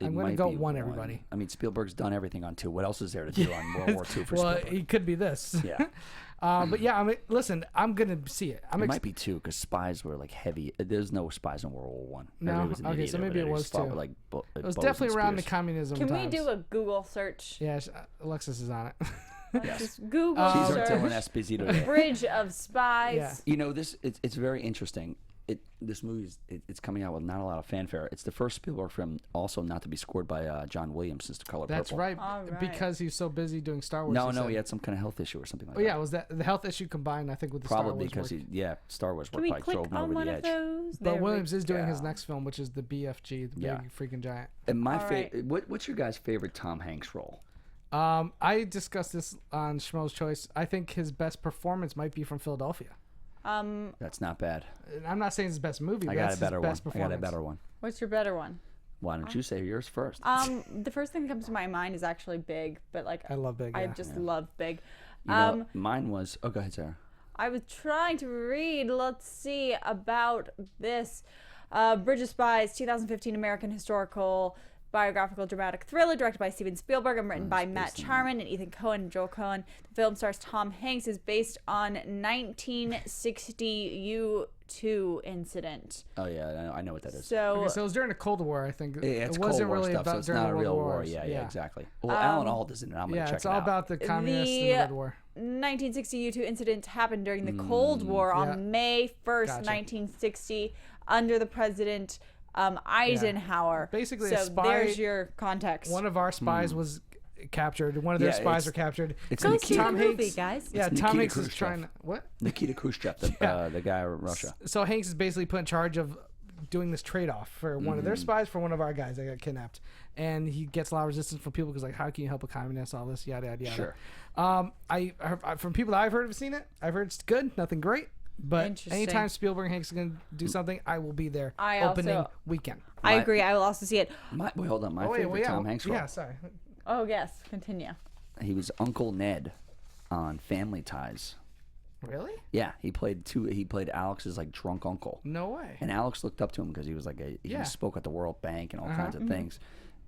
I'm going to go one, everybody. I mean, Spielberg's done everything on 2. What else is there to do on World War II for Well, Spielberg? it could be this. Yeah. But yeah, I mean, listen, I'm gonna see it. It might be 2 because spies were like heavy. There's no spies in World War One. No? Everybody was an Okay, idiot so over maybe there. it They was just fought 2. with, like, It was bows definitely and around the spears. communism Can times. we do a Google search? Yeah, Alexis is on it. Yes. Just Google She's our search Dylan Esposito today. Bridge of Spies. Yeah. You know, it's very interesting. This movie it's coming out with not a lot of fanfare. It's the first Spielberg film also not to be scored by John Williams since The Color That's Purple. right, All right. because he's so busy doing Star Wars. No, he said. he had some kind of health issue or something like Oh that. yeah, was that the health issue combined? I think with the Star Probably Wars because work. Star Wars Can work we probably click drove him on over one the of edge. those? But There we Williams is doing his go. next film, which is the BFG, the Yeah. big freaking giant. And my All right. favorite, what's your guys' favorite Tom Hanks role? I discussed this on Schmo's Choice. I think his best performance might be from Philadelphia. That's not bad. And I'm not saying it's his best movie, I but got that's a better his one. best I got performance. a better one. What's your better one? Why don't you say yours first? The first thing that comes to my mind is actually Big, but like I love Big. I Yeah. just love Big. You know, mine was. Oh, go ahead, Sarah. I was trying to read, let's see, about this. Bridge of Spies, 2015 American historical biographical dramatic thriller directed by Steven Spielberg and written by Matt Charman and Ethan Coen and Joel Coen. The film stars Tom Hanks, is based on 1960 U-2 incident. Oh yeah, I know what that is. So, Okay, so it was during the Cold War, I think. Yeah, it's it Cold wasn't War really stuff, about so it's during not the a World real war. Wars. Yeah, exactly. Well, Alan Alda is in it. I'm gonna Yeah, check it's it all out. about the communists and the Red War. 1960 U-2 incident happened during the Cold War yeah. on May 1st, Gotcha. 1960, under the President Eisenhower. Basically, so a spy- there's your context. One of our spies was captured. One of their Yeah, spies it's- were captured. It's Go Nikita, see the Tom movie, Hanks- guys. Yeah, It's Tom Nikita Hanks is Khrushchev. trying to what? Nikita Khrushchev, the guy in Russia. So Hanks is basically put in charge of doing this trade-off for one of their spies for one of our guys that got kidnapped, and he gets a lot of resistance from people because like, how can you help a communist? All this yada yada yada. Sure. I from people that I've heard have seen it, I've heard it's good, nothing great, but Interesting. anytime Spielberg and Hanks are gonna do something, I will be there. I opening also- weekend. I agree. I will also see it. Wait, hold on. My Oh, wait, favorite yeah, Tom Hanks role. Yeah, sorry. Oh, yes. Continue. He was Uncle Ned on Family Ties. Really? Yeah, he played Alex's like drunk uncle. No way. And Alex looked up to him because he was like he Yeah. spoke at the World Bank and all kinds of things.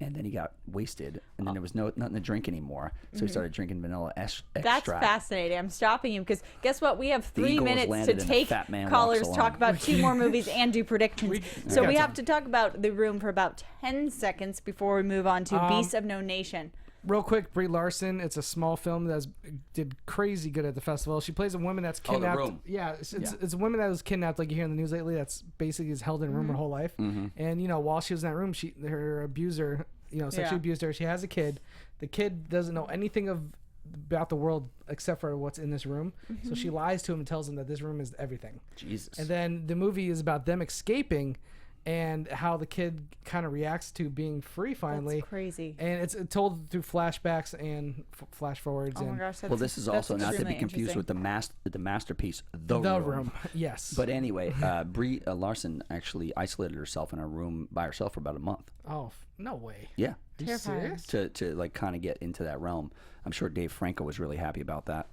And then he got wasted, and then there was nothing to drink anymore. So he started drinking vanilla extract. That's fascinating. I'm stopping you because guess what? We have 3 Eagles minutes to landed and the take fat man callers, walks talk along. about 2 more movies, and do predictions. So got we have time. to talk about The Room for about 10 seconds before we move on to Beasts of No Nation. Real quick, Brie Larson. It's a small film that did crazy good at the festival. She plays a woman that's Oh, The kidnapped. Room. Yeah, it's a woman that was kidnapped, like you hear in the news lately. That's basically is held in a room her whole life. And while she was in that room, her abuser, sexually abused her. She has a kid. The kid doesn't know anything about the world except for what's in this room. So she lies to him and tells him that this room is everything. Jesus. And then the movie is about them escaping and how the kid kind of reacts to being free finally. That's crazy. And it's told through flashbacks and flash forwards. Oh my gosh. Well, this is also not to be confused with the masterpiece, The Room. Yes. But anyway, Brie Larson actually isolated herself in a room by herself for about a month. Oh, no way. Yeah. Are you serious? To like kind of get into that realm. I'm sure Dave Franco was really happy about that.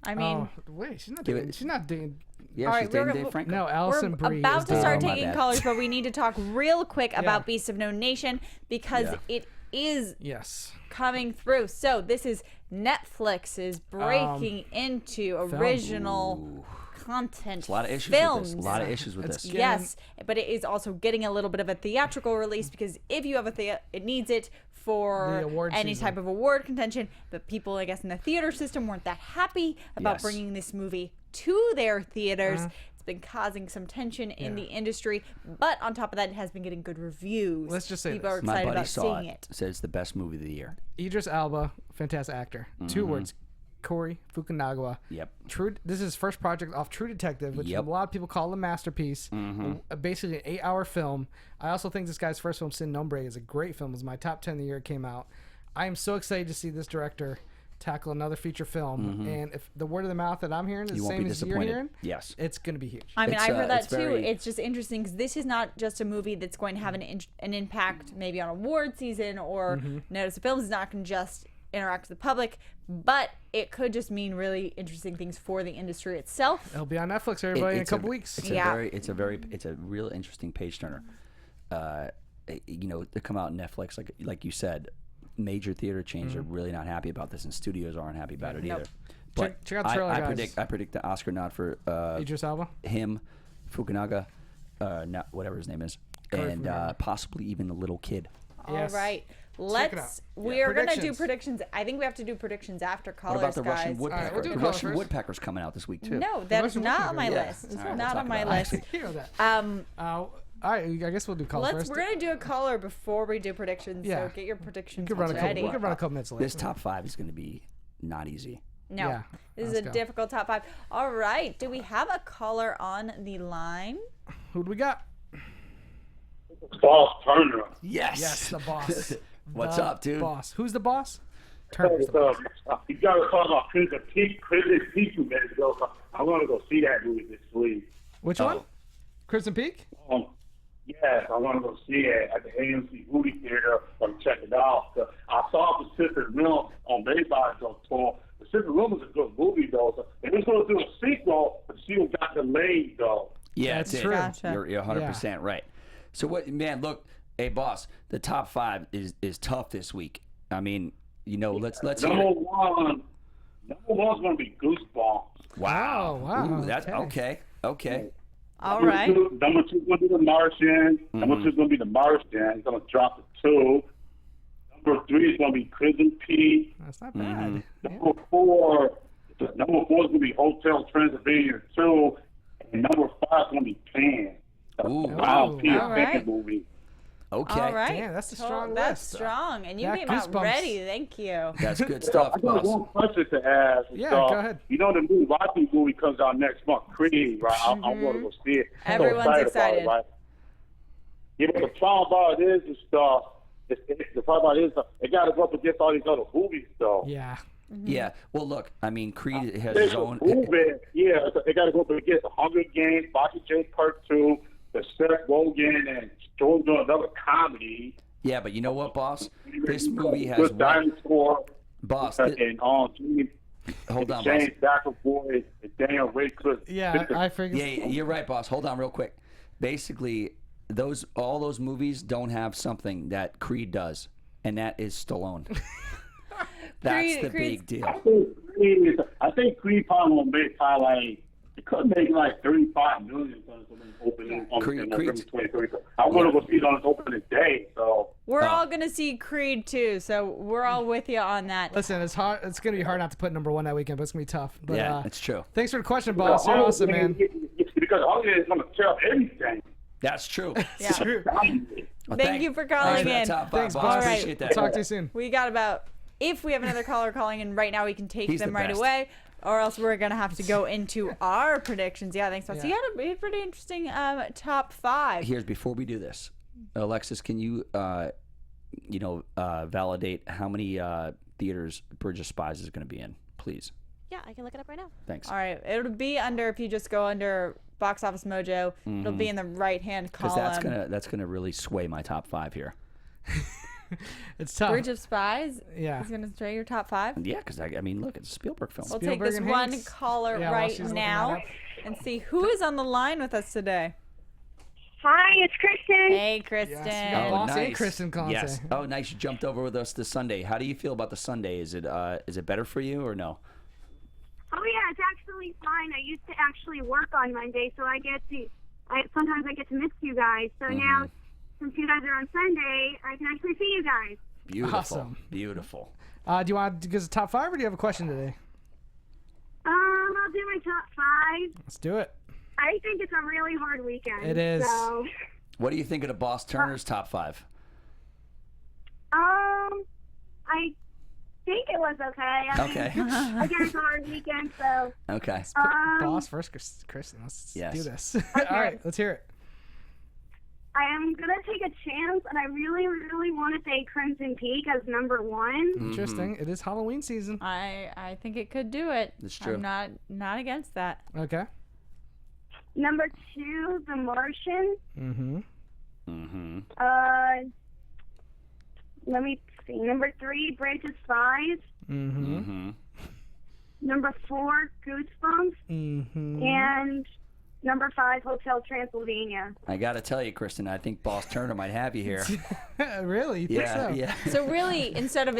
I mean, wait, she's not doing. Yeah, All she's right, dating Dave Franco. No, Allison we're Brie. about is to start dating- taking bad. callers, but we need to talk real quick about Beasts of No Nation because it is Yes. coming through. So this is Netflix is breaking into original content. A lot of issues films. with this. A lot of issues with this. Yes, but it is also getting a little bit of a theatrical release because if you have it needs it for The award any season. type of award contention. But people, I guess, in the theater system weren't that happy about Yes. bringing this movie to their theaters. It's been causing some tension in the industry, but on top of that, it has been getting good reviews. Let's just say people this. are My excited buddy about saw seeing it. Said it's the best movie of the year. Idris Elba, fantastic actor. 2 words. Corey Fukunaga. Yep. This is his first project off True Detective, which Yep. a lot of people call a masterpiece. Basically an 8-hour film. I also think this guy's first film, Sin Nombre, is a great film. It was my top 10 the year it came out. I am so excited to see this director tackle another feature film. And if the word of the mouth that I'm hearing is You the won't same be as you're disappointed. hearing, Yes. it's going to be huge. I mean, It's, I heard that it's too. very- It's just interesting because this is not just a movie that's going to have an impact maybe on award season or notice of films. It's not going to just interact with the public, but it could just mean really interesting things for the industry itself. It'll be on Netflix, everybody, in a couple weeks. It's Yeah. it's a real interesting page turner. To come out on Netflix, like you said, major theater chains are really not happy about this, and studios aren't happy about it either. But Check out the trailer, I guys. predict the Oscar nod for Idris Elba. him, Fukunaga, whatever his name is, Corey and Fukunaga. possibly even the little kid. Yes. All right. out. We're going to do Predictions. predictions. I think we have to do predictions after What callers, about the guys. Russian woodpecker? All right, we'll do the color Russian first. woodpecker's coming out this week too. No, that is Russian not on my woodpecker, list. yeah. It's All right, not we'll on talk my about it. list. You know that. Um, All right, I guess we'll do color first. we're going to do a caller before we do predictions. Yeah. So get your predictions We could run ready. a couple minutes later. This top 5 is going to be not easy. No, Yeah, this is let's a go. difficult top 5. All right. Do we have a caller on the line? Who do we got? Boss Turner. Yes. Yes, the boss. What's The up, dude? Boss. Who's the boss? Turner's the boss. You got to talk about Prison Peak 2 minutes ago. So I want to go see that movie this week. Which one? Crimson Peak? Yes, I want to go see it at the AMC movie theater or check it out. I saw Pacific Rim on Baseball tour. Pacific Rim was a good movie, though. So they was going to do a sequel, but the sequel got delayed, though. Yeah, That's it did. true. Gotcha. You're 100% right. So what, man? Look, hey, boss. The top 5 is tough this week. I mean, let's hear Number it. one's going to be Goosebumps. Wow. Oh, wow. Ooh, that's Okay. okay. All right. Number 2 is going to be The Martian. Number 2 is going to be The Martian. He's going to drop the 2. Number 3 is going to be Prison Peak. That's not bad. Number 4 is going to be Hotel Transylvania 2. And number 5 is going to be Pan. Ooh, Wow, Peter all right. Pan movie. Okay. All right. Damn, that's a strong That's list. strong. And you Yeah, came out Goosebumps. ready. Thank you. That's good stuff, I got boss. one question to ask. Yeah, go ahead. You know the new Rocky movie comes out next month, Creed, right? I want to go see it. I'm so Everyone's about excited. it, right? Yeah, but the problem about it is stuff. The problem about it is it got to go up against all these other movies, though. Yeah. Yeah. Well, look. I mean, Creed has It's his a own. movie. Yeah, it got to go up against The Hunger Games, Bobby James Part 2, the Seth Rogen, and George doing another comedy. Yeah, but you know what, boss? This movie has Good one. Dinosaur. Boss, And hold on, boss. James McAvoy and Daniel Radcliffe. Yeah, I figured. Yeah, you're right, boss. Hold on, real quick. Basically, all those movies don't have something that Creed does, and that is Stallone. That's the big deal. I think Creed probably will make like it could make like $35 million on its opening on Creed- November 23rd. I want to go see it on its opening day. So We're all going to see Creed too, so we're all with you on that. Listen, it's hard. It's gonna be hard not to put number 1 that weekend, but it's gonna be tough. But, Yeah, it's true. Thanks for the question, boss. You're awesome, man. Because Hunger is going to tell everything. That's true. Yeah. True. Well, Thank you for calling thanks in. for that top five, Thanks, boss. boss. All right. Appreciate that. Talk to you soon. We got about, if we have another caller calling in right now, we can take He's them the right best. away, or else we're going to have to go into our predictions. Yeah, thanks, boss. Yeah. So you had a pretty interesting top 5. Here's before we do this, Alexis, can you validate how many theaters Bridge of Spies is going to be in, please? Yeah, I can look it up right now. Thanks. All right. It'll be under, if you just go under Box Office Mojo, it'll be in the right-hand Because column. that's gonna really sway my top 5 here. It's tough. Bridge of Spies Yeah. is going to stray your top 5. Yeah, because I mean, look, it's a Spielberg film. We'll take Spielberg this and one Hanks. caller Yeah, while right she's looking now that up. and see who is on the line with us today. Hi, it's Kristen. Hey, Kristen. Yes, we got Boss and Kristen calling Yes. today. Oh, nice. You jumped over with us this Sunday. How do you feel about the Sunday? Is it better for you or no? Oh yeah, it's actually fine. I used to actually work on Monday, so sometimes I get to miss you guys. So now, since you guys are on Sunday, I can actually see you guys. Beautiful. Awesome. Beautiful. Do you want to give us a top 5 or do you have a question today? I'll do my top 5. Let's do it. I think it's a really hard weekend. It is. So, What do you think of the Boss Turner's top 5? I think it was okay. I mean, Okay. again, it's a hard weekend, so Okay. Boss first, Kristen. Let's Yes. do this. All right, let's hear it. I am gonna take a chance, and I really, really want to say Crimson Peak as number 1. Interesting. It is Halloween season. I think it could do it. That's true. I'm not against that. Okay. Number 2, The Martian. Mm-hmm. Let me see. Number 3, Bridge of Spies. Mm-hmm. Number 4, Goosebumps. Mm-hmm. And number 5, Hotel Transylvania. I got to tell you, Kristen, I think Boss Turner might have you here. Really? You think Yeah, so? yeah. So really, instead of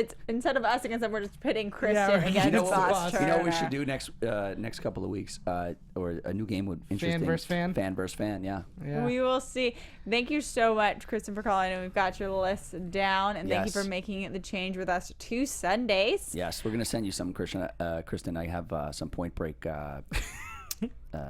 us against them, we're just pitting Kristen right. against You know what- Boss you Turner. You know what we should do next couple of weeks, or a new game would interesting. versus fan? Fan versus fan, yeah. Yeah. We will see. Thank you so much, Kristen, for calling, and we've got your list down. And thank you Yes. for making the change with us 2 Sundays. Yes, we're gonna send you some, Kristen. Kristen, I have some Point Break.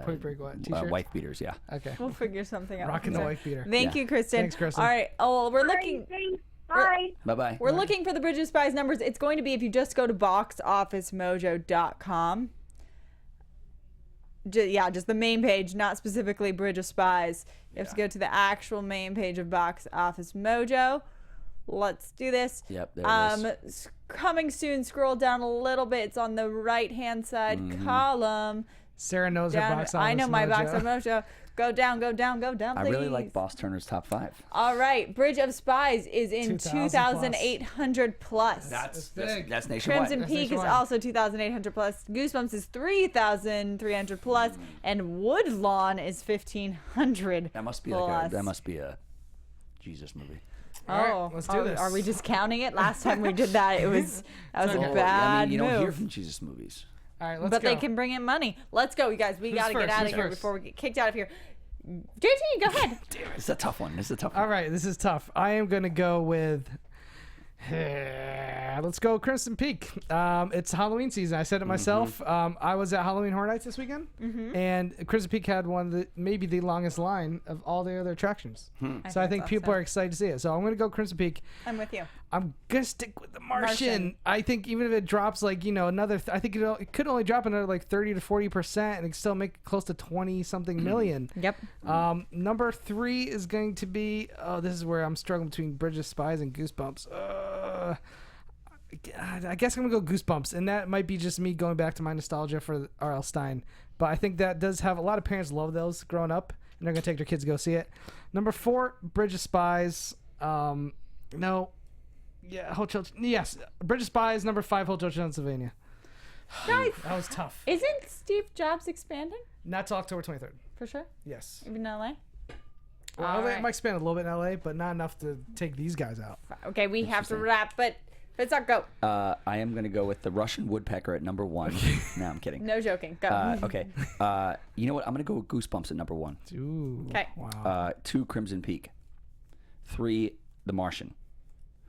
Point Break what? T-shirts? Wife beaters, yeah. Okay. We'll figure something out. Rocking the wife beater. Thank Yeah. you, Kristen. Thanks, Kristen. All right. Oh, well, we're All right, looking. thanks. Bye. Bye bye. We're looking for the Bridge of Spies numbers. It's going to be if you just go to boxofficemojo.com. Just the main page, not specifically Bridge of Spies. You have to go to the actual main page of Box Office Mojo. Let's do this. Yep, there it is. Coming soon. Scroll down a little bit. It's on the right-hand side column. Sarah knows her Down, box office. I know my mojo. Box Office Mojo. Go down, go down, go down, I please. really like Boss Turner's top 5. All right, Bridge of Spies is in 2,000 2,800 plus. That's big. That's nationwide. Crimson That's Peak is nationwide. also 2,800 plus. Goosebumps is 3,300 plus, and Woodlawn is 1,500. That must be plus. a Jesus movie. All right, Oh, let's do this. Are we just counting it? Last time we did that, that was a okay. bad I mean, you don't hear move. from Jesus movies. All right, let's But go. they can bring in money. Let's go, you guys. We got to get first? out of Who's here first? before we get kicked out of here. JT, go ahead. It's a tough one. All right, this is tough. I am going to go with... let's go Crimson Peak. It's Halloween season. I said it myself. I was at Halloween Horror Nights this weekend, and Crimson Peak had maybe the longest line of all the other attractions. So I think people are excited to see it. So I'm going to go Crimson Peak. I'm with you. I'm gonna stick with the Martian. Martian. I think even if it drops another, I think it could only drop another 30 to 40%, and it still make close to 20 something million. Yep. Number 3 is going to be. Oh, this is where I'm struggling between Bridge of Spies and Goosebumps. I guess I'm gonna go Goosebumps, and that might be just me going back to my nostalgia for R.L. Stine. But I think that does have a lot of parents love those growing up, and they're gonna take their kids to go see it. Number 4, Bridge of Spies. No. Yeah, Hotel. Yes, Bridge of Spies. Number 5, Hotel Transylvania. Guys, That was tough. isn't Steve Jobs expanding? Not till October 23rd. For sure? Yes. Even in LA? Well, All it right. might expand a little bit in LA, but not enough to take these guys out. Okay, we have to wrap, but let's not go. I am going to go with the Russian woodpecker at number 1. No, I'm kidding. No joking. Go. Okay. You know what? I'm going to go with Goosebumps at number 1. Ooh. Okay. Wow. 2, Crimson Peak. 3, The Martian.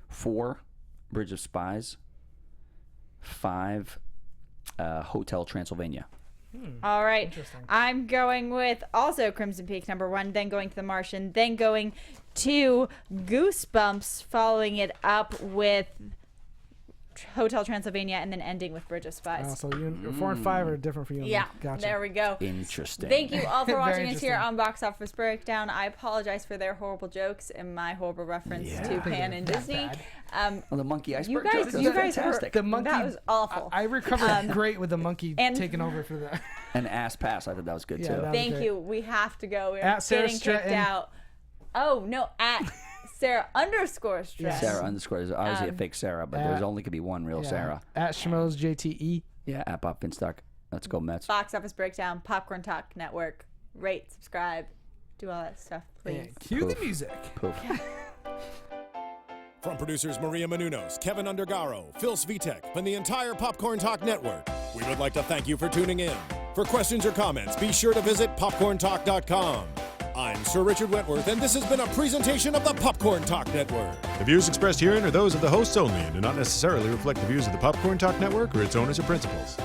4, Bridge of Spies. 5, Hotel Transylvania. All right. Interesting. I'm going with also Crimson Peak #1, then going to The Martian, then going to Goosebumps, following it up with Hotel Transylvania, and then ending with Bridge of Spies. So 4 and 5 are different for you. Yeah, Gotcha. there we go. Interesting. Thank you all for Very watching us here interesting. on Box Office Breakdown. I apologize for their horrible jokes and my horrible reference to Pan and Disney. Well, the monkey iceberg You guys, joke was you guys fantastic. The monkey. that was awful. I recovered great with the monkey and- taking over for that. And ass pass, I thought that was good Yeah, too. that was Thank great. you. We have to go. We're At Sara getting kicked Stretton. out. Oh no, at Sarah _Stretton. Yes. Sarah underscore is obviously a fake Sarah, but there's only could be one real Sarah. At Schmoes JTE. Yeah, at Bob Finstock. Let's go Mets. Box Office Breakdown, Popcorn Talk Network. Rate, subscribe, do all that stuff, please. And cue the music. Poof. From producers Maria Menounos, Kevin Undergaro, Phil Svitek, and the entire Popcorn Talk Network, we would like to thank you for tuning in. For questions or comments, be sure to visit popcorntalk.com. I'm Sir Richard Wentworth, and this has been a presentation of the Popcorn Talk Network. The views expressed herein are those of the hosts only and do not necessarily reflect the views of the Popcorn Talk Network or its owners or principals.